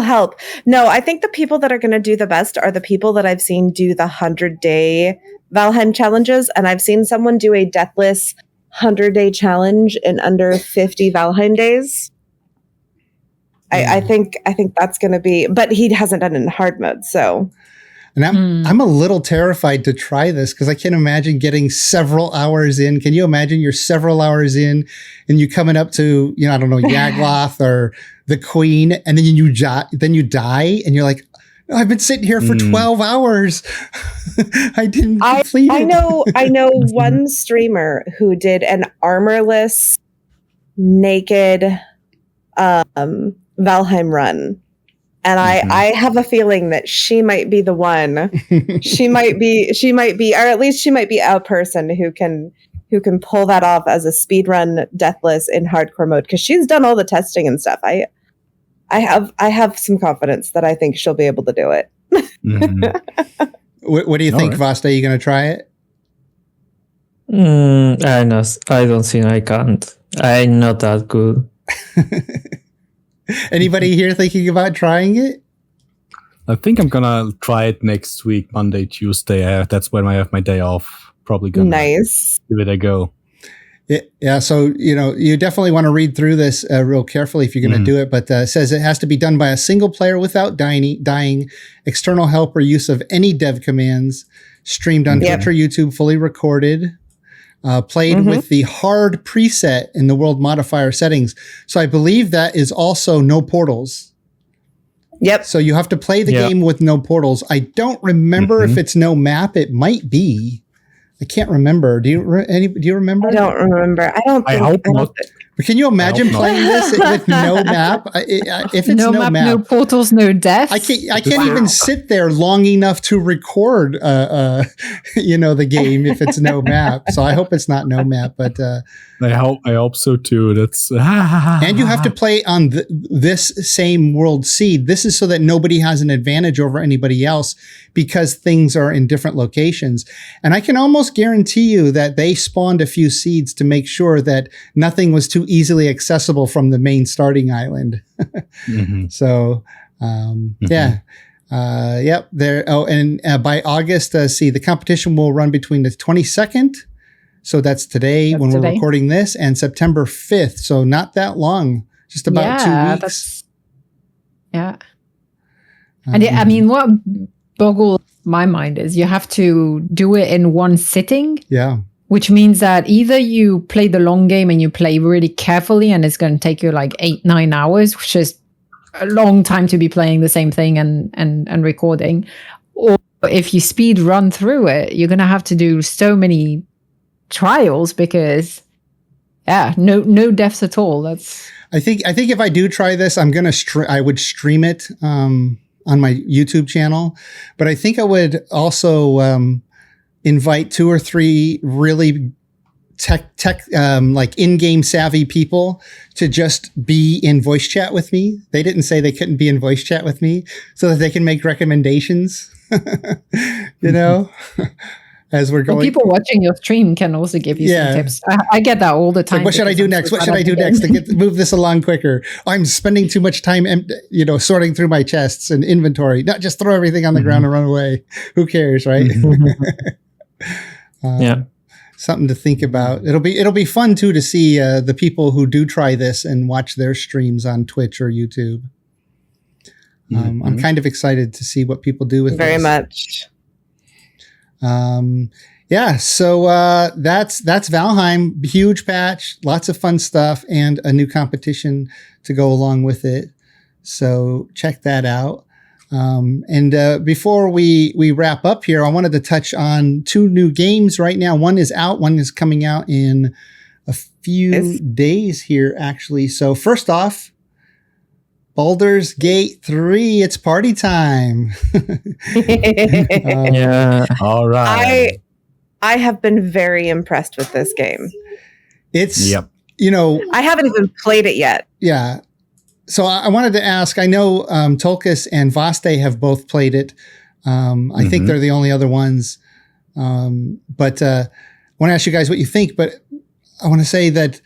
help. No, I think the people that are going to do the best are the people that I've seen do the 100-day Valheim challenges. And I've seen someone do a deathless 100-day challenge in under 50 Valheim days. I think that's going to be, but he hasn't done it in hard mode. So And I'm a little terrified to try this because I can't imagine getting several hours in. Can you imagine you're several hours in and you coming up to, I don't know, Yagloth or the Queen, and then you die and you're like, oh, I've been sitting here for 12 hours. I didn't complete it. I know one streamer who did an armorless, naked Valheim run. And I have a feeling that she might be the one. she might be, or at least she might be a person who can pull that off as a speedrun deathless in hardcore mode, because she's done all the testing and stuff. I have some confidence that I think she'll be able to do it. What do you think, Vaste? Are you going to try it? I don't think I can't. I'm not that good. Anybody here thinking about trying it? I think I'm gonna try it next week, Monday, Tuesday. That's when I have my day off. Probably gonna give it a go. Yeah. So, you definitely want to read through this real carefully if you're going to do it. But it says it has to be done by a single player without dying, external help or use of any dev commands, streamed on Twitch or YouTube, fully recorded. Played with the hard preset in the world modifier settings. So I believe that is also no portals. Yep. So you have to play the game with no portals. I don't remember if it's no map. It might be. I can't remember. Do you remember? I don't remember. I hope not. But can you imagine playing this with no map? If it's no map, no portals, no deaths. I can't even sit there long enough to record, the game if it's no map. So I hope it's not no map, but I hope so too. That's and you have to play on this same world seed. This is so that nobody has an advantage over anybody else because things are in different locations. And I can almost guarantee you that they spawned a few seeds to make sure that nothing was too easily accessible from the main starting island. So, yeah. Yep. There. Oh, and by August, the competition will run between the 22nd. So that's today when we're recording this, and September 5th. So not that long, just about 2 weeks. And I mean, what boggles my mind is you have to do it in one sitting. Yeah. Which means that either you play the long game and you play really carefully and it's going to take you like 8-9 hours, which is a long time to be playing the same thing and recording. Or if you speed run through it, you're going to have to do so many trials because, no deaths at all. I think if I do try this, I'm going to I would stream it on my YouTube channel, but I think I would also invite 2 or 3 really tech like in-game savvy people to just be in voice chat with me. They didn't say they couldn't be in voice chat with me so that they can make recommendations, as we're going. Well, people watching your stream can also give you some tips. I get that all the time. Like, what should I do next? What should I do next to move this along quicker? I'm spending too much time, sorting through my chests and inventory. Not just throw everything on the ground and run away. Who cares, right? Something to think about. It'll be fun too to see the people who do try this and watch their streams on Twitch or YouTube. I'm kind of excited to see what people do with very this. much. So that's Valheim, huge patch, lots of fun stuff, and a new competition to go along with it. So check that out. And before we wrap up here, I wanted to touch on 2 new games right now. One is out, one is coming out in a few days here, actually. So first off, Baldur's Gate 3, it's party time. All right. I have been very impressed with this game. It's, I haven't even played it yet. Yeah. So I wanted to ask, I know Tokis and Vaste have both played it. I think they're the only other ones. But I want to ask you guys what you think, but I want to say that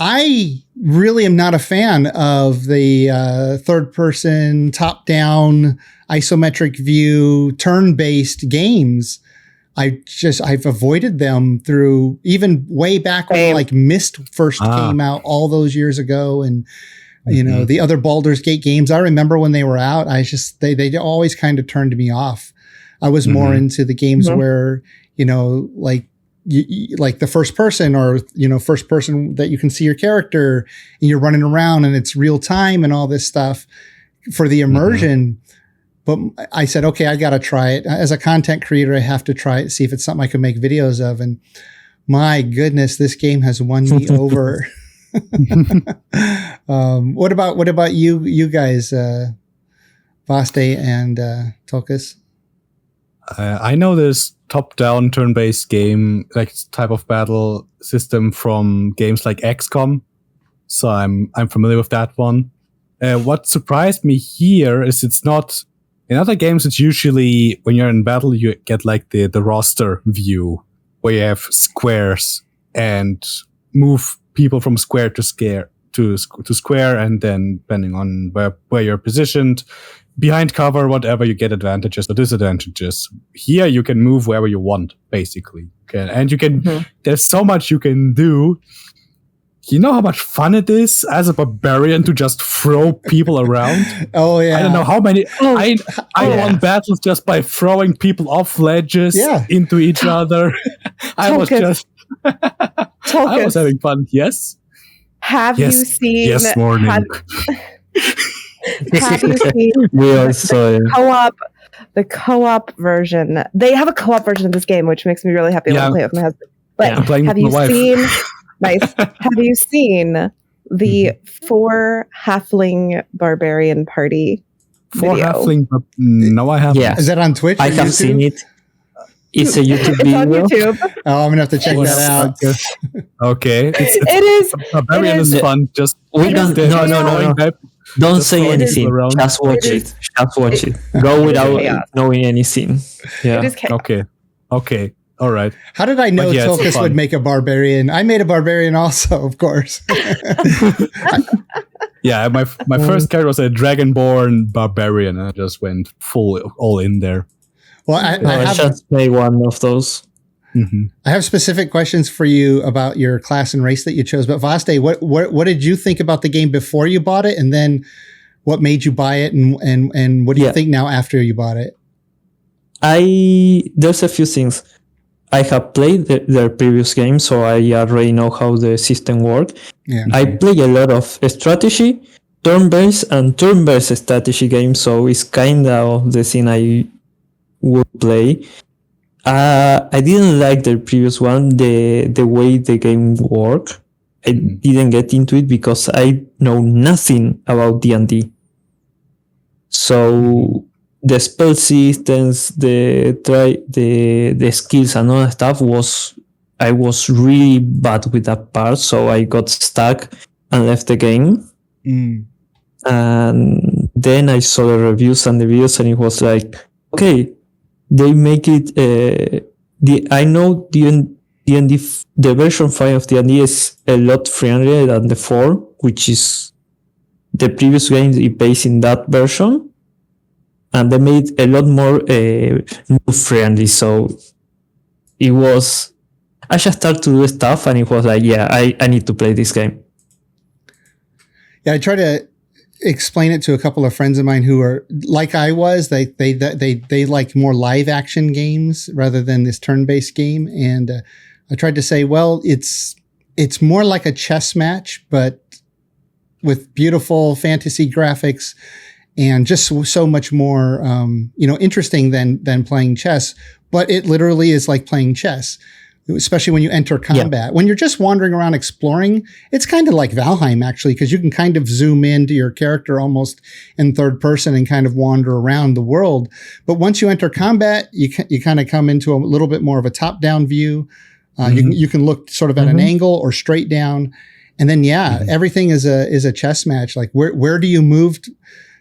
I really am not a fan of the third-person, top-down, isometric view, turn-based games. I've avoided them through even way back when like Myst first came out all those years ago, and the other Baldur's Gate games. I remember when they were out. They always kind of turned me off. I was more into the games where, like the first person or, first person that you can see your character and you're running around and it's real time and all this stuff for the immersion. But I said, okay, I got to try it. As a content creator, I have to try it, see if it's something I can make videos of. And my goodness, this game has won me over. What about you guys, Vaste and Tokis? I know this top-down turn-based game, like type of battle system from games like XCOM, so I'm familiar with that one. What surprised me here is it's not in other games. It's usually when you're in battle, you get like the roster view where you have squares and move people from square to square, and then depending on where you're positioned, behind cover, whatever, you get advantages or disadvantages. Here you can move wherever you want, basically. Okay? And you can, there's so much you can do. You know how much fun it is as a barbarian to just throw people around? Oh, yeah. I don't know how many. I won battles just by throwing people off ledges into each other. I was having fun. Yes. Have you seen? Yes, morning. Have you seen the co-op version? They have a co-op version of this game, which makes me really happy to play with my husband. But have you seen? Nice. Have you seen the 4 halfling barbarian party? 4 video? Halfling? No, I haven't. Is that on Twitch? I have YouTube? seen it. It's a YouTube video. It's on YouTube. Oh, I'm gonna have to check that out. Okay. It is. Barbarian is fun. Just we don't. No. Don't say anything. Just watch it. Just watch it. Go without knowing anything. Yeah. Okay. All right. How did I know Tokis would make a barbarian? I made a barbarian also, of course. My first character was a dragonborn barbarian, and I just went all in there. Well, I just play one of those. I have specific questions for you about your class and race that you chose. But Vaste, what did you think about the game before you bought it, and then what made you buy it, and what do you think now after you bought it? There's a few things. I have played their previous games, so I already know how the system works. Yeah. I play a lot of strategy, turn-based, and turn-based strategy games, so it's kind of the thing I would play. I didn't like the previous one, the way the game worked. I didn't get into it because I know nothing about D&D. So the spell systems, the skills and all that stuff I was really bad with that part, so I got stuck and left the game. And then I saw the reviews and the videos, and it was like, okay, they make it. I know D&D, the version 5 of D&D is a lot friendlier than the 4, which is the previous game is based in that version. And they made a lot more new friendly. So it was, I just started to do stuff, and it was like, I need to play this game. Yeah, I try to explain it to a couple of friends of mine who are like I was. They like more live action games rather than this turn-based game. And I tried to say, well, it's more like a chess match, but with beautiful fantasy graphics. And just so much more, interesting than playing chess. But it literally is like playing chess, especially when you enter combat. Yeah. When you're just wandering around exploring, it's kind of like Valheim, actually, because you can kind of zoom into your character almost in third person and kind of wander around the world. But once you enter combat, you kind of come into a little bit more of a top-down view. You can look sort of at an angle or straight down. And then, everything is a chess match. Like, where do you move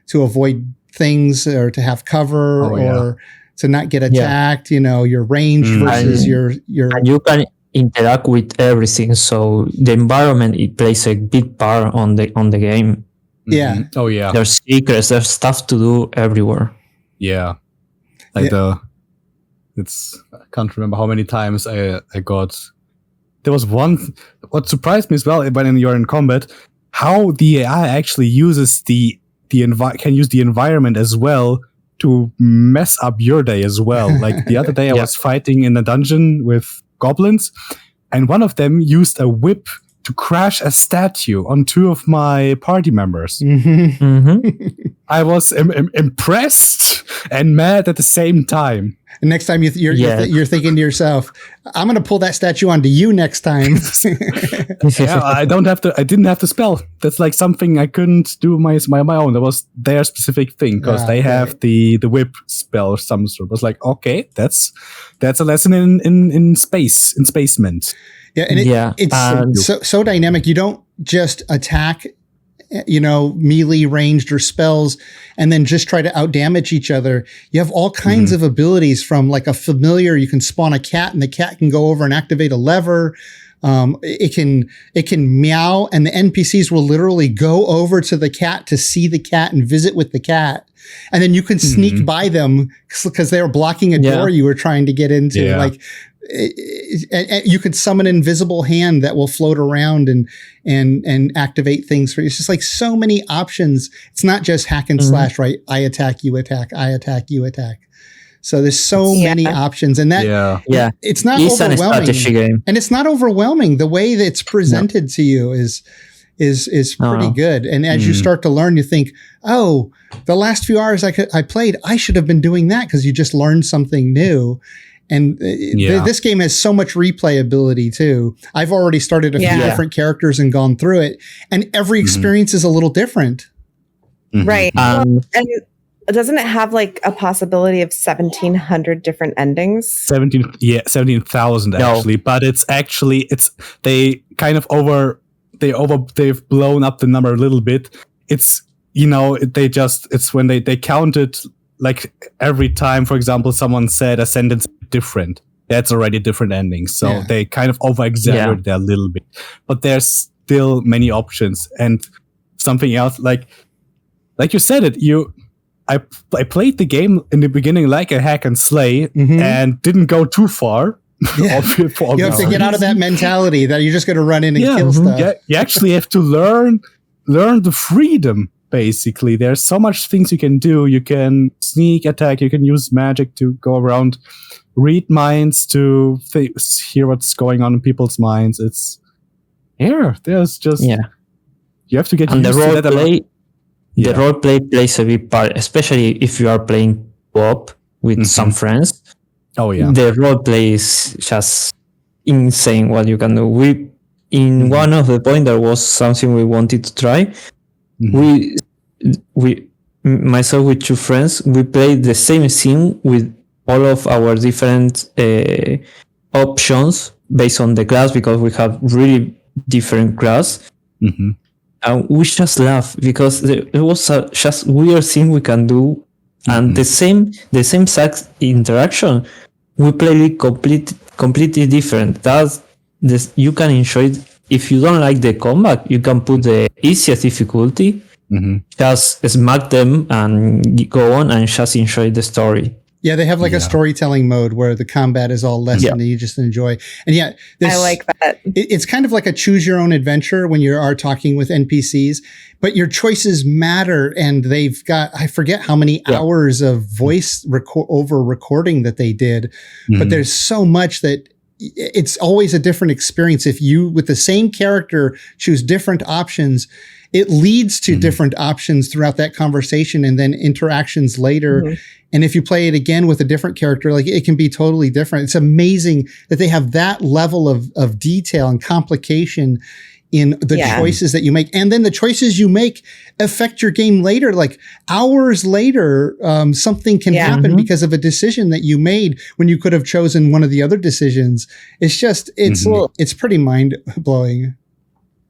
to avoid things or to have cover or to not get attacked, your range versus your. And you can interact with everything. So the environment, it plays a big part on the game. Yeah. Oh yeah. There's secrets, there's stuff to do everywhere. Yeah. Like I can't remember how many times I got. There was one, what surprised me as well when you're in combat, how the AI actually uses can use the environment as well to mess up your day as well. Like the other day I was fighting in a dungeon with goblins, and one of them used a whip to crash a statue on 2 of my party members. I was impressed and mad at the same time. And next time you're thinking to yourself, I'm going to pull that statue onto you next time. I didn't have to spell. That's like something I couldn't do my own. That was their specific thing, because they have the whip spell of some sort. I was like, okay, that's a lesson in spacement. Yeah, and it's so dynamic. You don't just attack, melee, ranged, or spells, and then just try to outdamage each other. You have all kinds of abilities, from like a familiar. You can spawn a cat, and the cat can go over and activate a lever. It can meow, and the NPCs will literally go over to the cat to see the cat and visit with the cat. And then you can sneak by them because they were blocking a door you were trying to get into. Yeah. Like, you could summon an invisible hand that will float around and activate things for you. It's just like so many options. It's not just hack and slash, right? I attack, you attack, I attack, you attack. So there's so many options, and it's not overwhelming. Strategy game. And it's not overwhelming. The way that it's presented to you is pretty good. And as you start to learn, you think, oh, the last few hours I played, I should have been doing that, because you just learned something new. And this game has so much replayability too. I've already started a few different characters and gone through it, and every experience is a little different. Right. And doesn't it have like a possibility of 1,700 different endings? 17,000 actually. But they've blown up the number a little bit. It's it's when they counted, like every time, for example, someone said a sentence different, that's already different endings. So they kind of over-exaggerated that a little bit. But there's still many options. And something else, like you said it, I played the game in the beginning like a hack and slay and didn't go too far. Yeah. You have to get out of that mentality that you're just going to run in and kill stuff. Yeah, you actually have to learn the freedom. Basically, there's so much things you can do. You can sneak attack. You can use magic to go around, read minds to hear what's going on in people's minds. There's just you have to get and used to that. The role play plays a big part, especially if you are playing co-op with some friends. Oh yeah, the role play is just insane. What you can do. One of the points there was something we wanted to try. We myself with 2 friends, we played the same scene with all of our different options based on the class, because we have really different class. And we just laugh because it was just weird thing we can do, and the same sex interaction, we play it completely different. You can enjoy it. If you don't like the combat, you can put the easiest difficulty, just smack them and go on and just enjoy the story. Yeah, they have like a storytelling mode where the combat is all lessened and you just enjoy. And I like that. It's kind of like a choose your own adventure when you are talking with NPCs, but your choices matter. And they've got, I forget how many hours of voice over recording that they did, but there's so much that it's always a different experience. If you, with the same character, choose different options, it leads to different options throughout that conversation and then interactions later. And if you play it again with a different character, like it can be totally different. It's amazing that they have that level of detail and complication in the choices that you make. And then the choices you make affect your game later. Like hours later, something can happen because of a decision that you made when you could have chosen one of the other decisions. It's just, it's pretty mind blowing.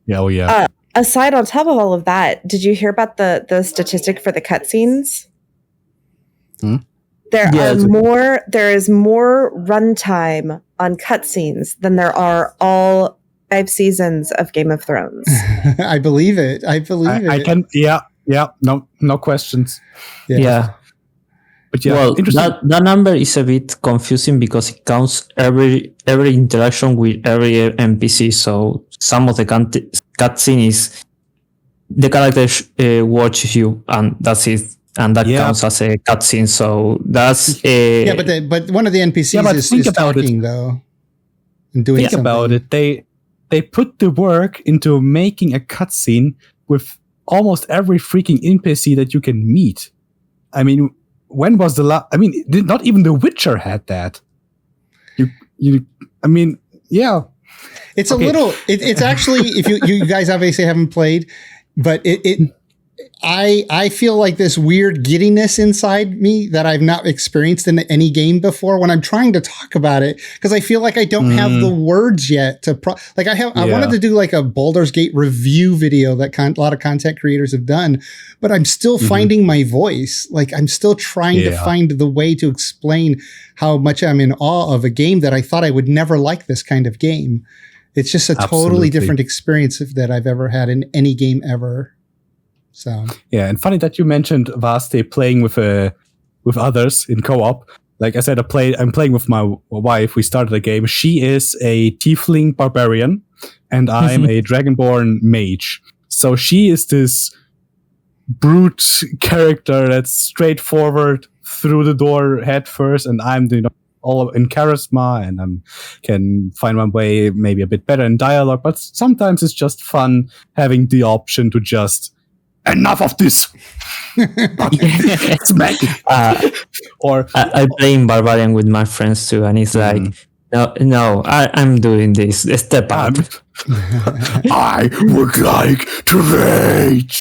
Yeah. Oh yeah. Aside on top of all of that, did you hear about the statistic for the cutscenes? There is more runtime on cutscenes than there are all 5 seasons of Game of Thrones. I believe it. I can. Yeah. No questions. Yeah. But well, that number is a bit confusing because it counts every interaction with every NPC. So some of the cutscene is the character watches you, and that's it. and that counts as a cutscene. So that's a but one of the NPCs is talking though, and doing think something. About it. They put the work into making a cutscene with almost every freaking NPC that you can meet. I mean, when was the last? I mean, not even The Witcher had that. I mean, yeah. It's a little. It's actually, if you guys obviously haven't played, but I feel like this weird giddiness inside me that I've not experienced in any game before when I'm trying to talk about it, because I feel like I don't have the words yet to I wanted to do like a Baldur's Gate review video that a lot of content creators have done, but I'm still finding my voice. Like I'm still trying to find the way to explain how much I'm in awe of a game that I thought I would never like this kind of game. It's just a totally different experience that I've ever had in any game ever. So yeah, and funny that you mentioned Vaste playing with others in co-op. Like I said, I'm playing with my wife. We started a game. She is a tiefling barbarian, and I'm a dragonborn mage. So she is this brute character that's straightforward through the door head first, and I'm all in charisma, and I can find my way maybe a bit better in dialogue. But sometimes it's just fun having the option to just enough of this. Smack. Or I play in Barbarian with my friends too, and it's like, no, I'm doing this. Step up. I would like to rage.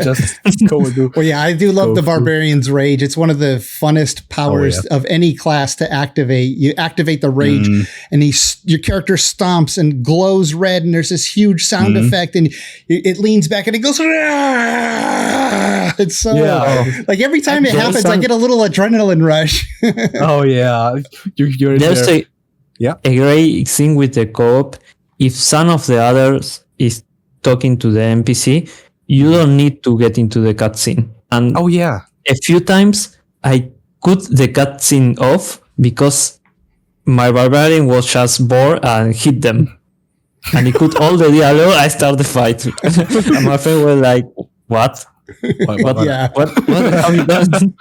Just go and do. Well, yeah, I do love the Barbarian's Rage. It's one of the funnest powers of any class to activate. You activate the rage, and your character stomps and glows red, and there's this huge sound effect, and it leans back and it goes. It's so like every time it happens, I get a little adrenaline rush. Oh yeah, you're there's there. a great thing with the co-op. If some of the others is talking to the NPC, you don't need to get into the cutscene. And a few times I cut the cutscene off because my barbarian was just bored and hit them. And he cut all the dialogue. I started the fight. And my friend was like, what? What have you done?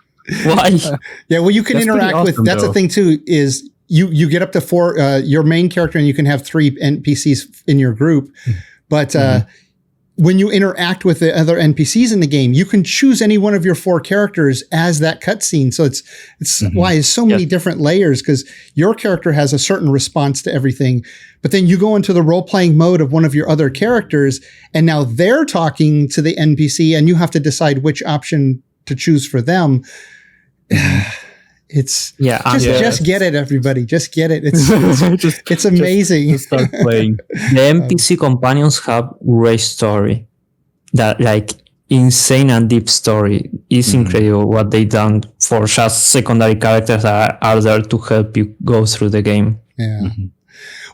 Why? Yeah, well, you can interact with, that's the thing too, is you get up to 4, your main character, and you can have 3 NPCs in your group. But when you interact with the other NPCs in the game, you can choose any one of your 4 characters as that cutscene. So it's why it's so many different layers, because your character has a certain response to everything. But then you go into the role-playing mode of one of your other characters, and now they're talking to the NPC, and you have to decide which option to choose for them. It's just get it, everybody. Just get it. It's amazing. Just start playing. The NPC companions have great story, that like insane and deep story. It's incredible what they done for just secondary characters that are there to help you go through the game. Yeah.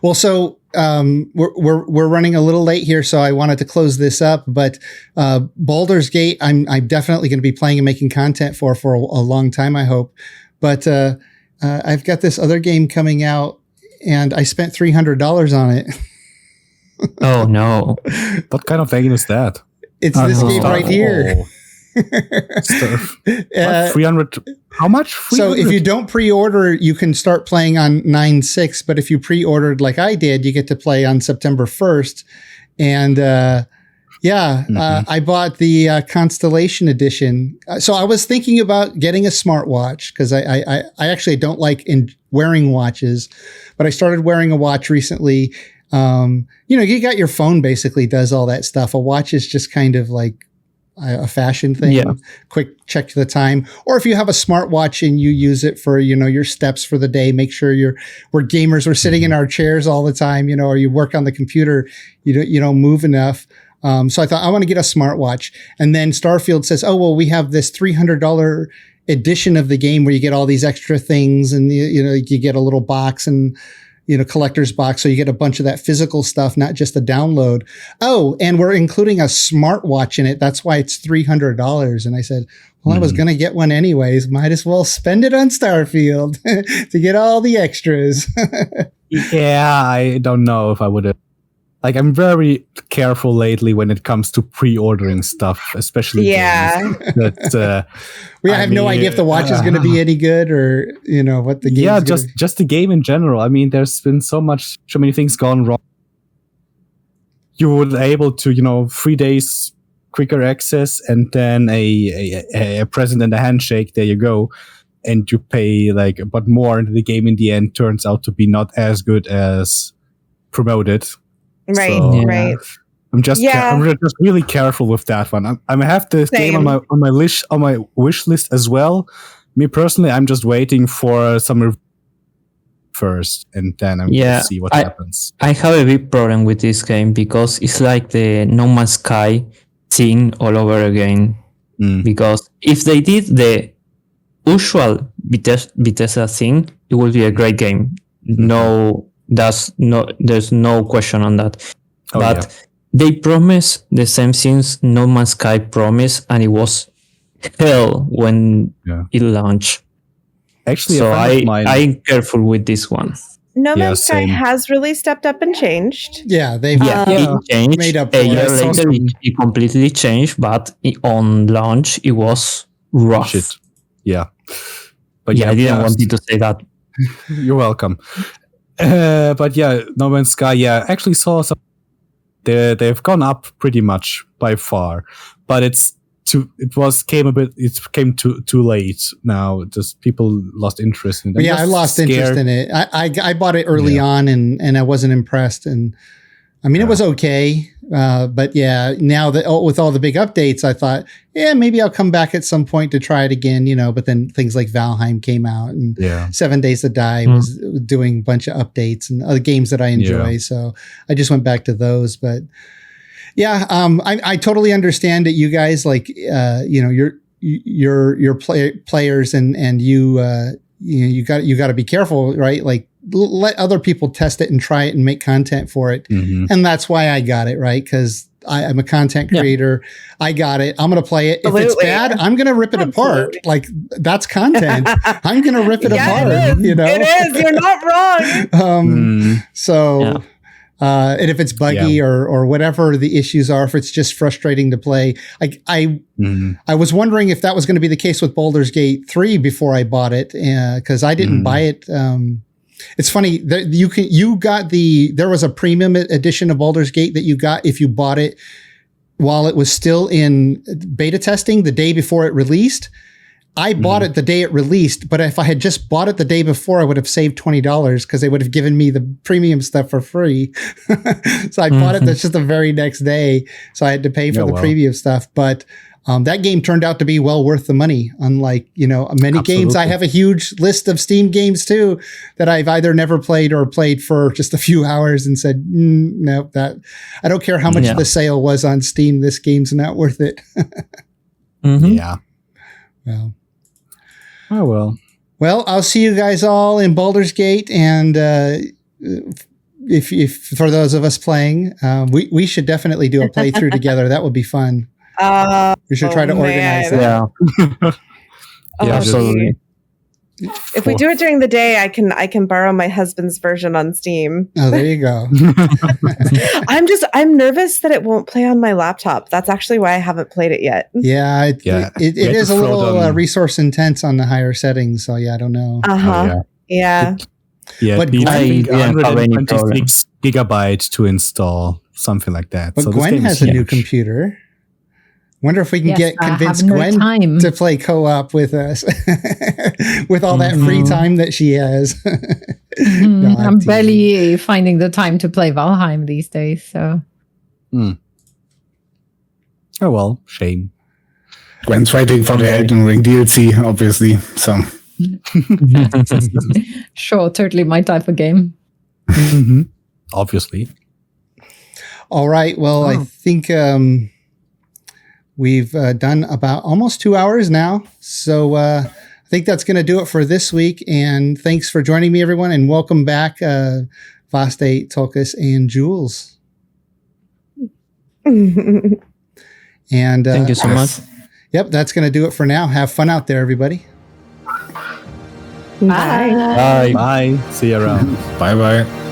Well, so we're running a little late here, so I wanted to close this up. But Baldur's Gate, I'm definitely going to be playing and making content for a long time, I hope. But I've got this other game coming out, and I spent $300 on it. Oh no! What kind of game is that? It's this game right here. 300. How much? 300? So if you don't pre-order, you can start playing on 9/6. But if you pre-ordered like I did, you get to play on September 1st. And I bought the Constellation Edition. So I was thinking about getting a smartwatch, because I actually don't like wearing watches, but I started wearing a watch recently. You got your phone basically does all that stuff. A watch is just kind of like a fashion thing. Yeah. Quick check the time. Or if you have a smartwatch and you use it for, your steps for the day, make sure we're gamers, we're sitting in our chairs all the time, or you work on the computer, you don't move enough. So I thought I want to get a smartwatch. And then Starfield says, oh, well, we have this $300 edition of the game where you get all these extra things, and you get a little box and collector's box. So you get a bunch of that physical stuff, not just the download. Oh, and we're including a smartwatch in it. That's why it's $300. And I said, well, I was going to get one anyways. Might as well spend it on Starfield to get all the extras. Yeah, I don't know if I would have like I'm very careful lately when it comes to pre-ordering stuff, especially games. That I have no idea if the watch is going to be any good, or what the game. Yeah, just the game in general. I mean, there's been so many things gone wrong. You were able to 3 days quicker access, and then a present and a handshake. There you go, and you pay but more, and the game in the end turns out to be not as good as promoted. Right, so, right. I'm just really careful with that one. I have this game on my wish list as well. Me personally, I'm just waiting for some first, and then I'm going to see what happens. I have a big problem with this game because it's like the No Man's Sky thing all over again. Because if they did the usual Bethesda thing, it would be a great game. There's no question on that. But they promised the same things No Man's Sky promised, and it was hell when it launched. Actually, so I'm careful with this one. No Man's Sky has really stepped up and changed. Yeah, they've it changed. made up. A year later, it completely changed, but on launch, it was rough. Shit. Yeah. But I didn't want you to say that. You're welcome. But No Man's Sky, actually saw some. They've gone up pretty much by far, but it came too late now. Just people lost interest in it. I lost interest in it. I bought it early on and I wasn't impressed. And I mean, it was okay. But now that with all the big updates, I thought, maybe I'll come back at some point to try it again, but then things like Valheim came out, and 7 Days to Die was doing a bunch of updates and other games that I enjoy. So I just went back to those. But I totally understand that you guys your players and you got to be careful, right? Like, let other people test it and try it and make content for it. And that's why I got it, right? Because I'm a content creator. I got it. I'm going to play it. If it's bad, I'm going to rip it apart. Like, that's content. I'm going to rip it apart. It is. You're not wrong. And if it's buggy or whatever the issues are, if it's just frustrating to play, I was wondering if that was going to be the case with Baldur's Gate 3 before I bought it, because I didn't buy it. It's funny that there was a premium edition of Baldur's Gate that you got if you bought it while it was still in beta testing the day before it released. I bought it the day it released, but if I had just bought it the day before, I would have saved $20 because they would have given me the premium stuff for free. So I bought it just the very next day. So I had to pay for the premium stuff. But that game turned out to be well worth the money. Unlike, many games, I have a huge list of Steam games too that I've either never played or played for just a few hours and said, no, I don't care how much the sale was on Steam. This game's not worth it. Yeah. Well. Oh, well. Well, I'll see you guys all in Baldur's Gate. And if for those of us playing, we should definitely do a playthrough together. That would be fun. We should try to organize that. Yeah, absolutely. If we do it during the day, I can borrow my husband's version on Steam. Oh, there you go. I'm nervous that it won't play on my laptop. That's actually why I haven't played it yet. Yeah, it is a little resource intense on the higher settings. So I don't know. Yeah. But I think 126 gigabytes to install, something like that. But so Gwen has a new computer. Wonder if we can convince Gwen to play co-op with us with all that free time that she has. I'm barely finding the time to play Valheim these days. So, oh well, shame. Gwen's waiting for the Elden Ring DLC, obviously. So, sure, totally my type of game. Obviously. All right. Well, I think. We've done about almost 2 hours now. So I think that's going to do it for this week. And thanks for joining me, everyone. And welcome back, Vaste, Tokis, and Jules. And thank you so much. Yep, that's going to do it for now. Have fun out there, everybody. Bye. Bye. Bye. See you around. Bye-bye.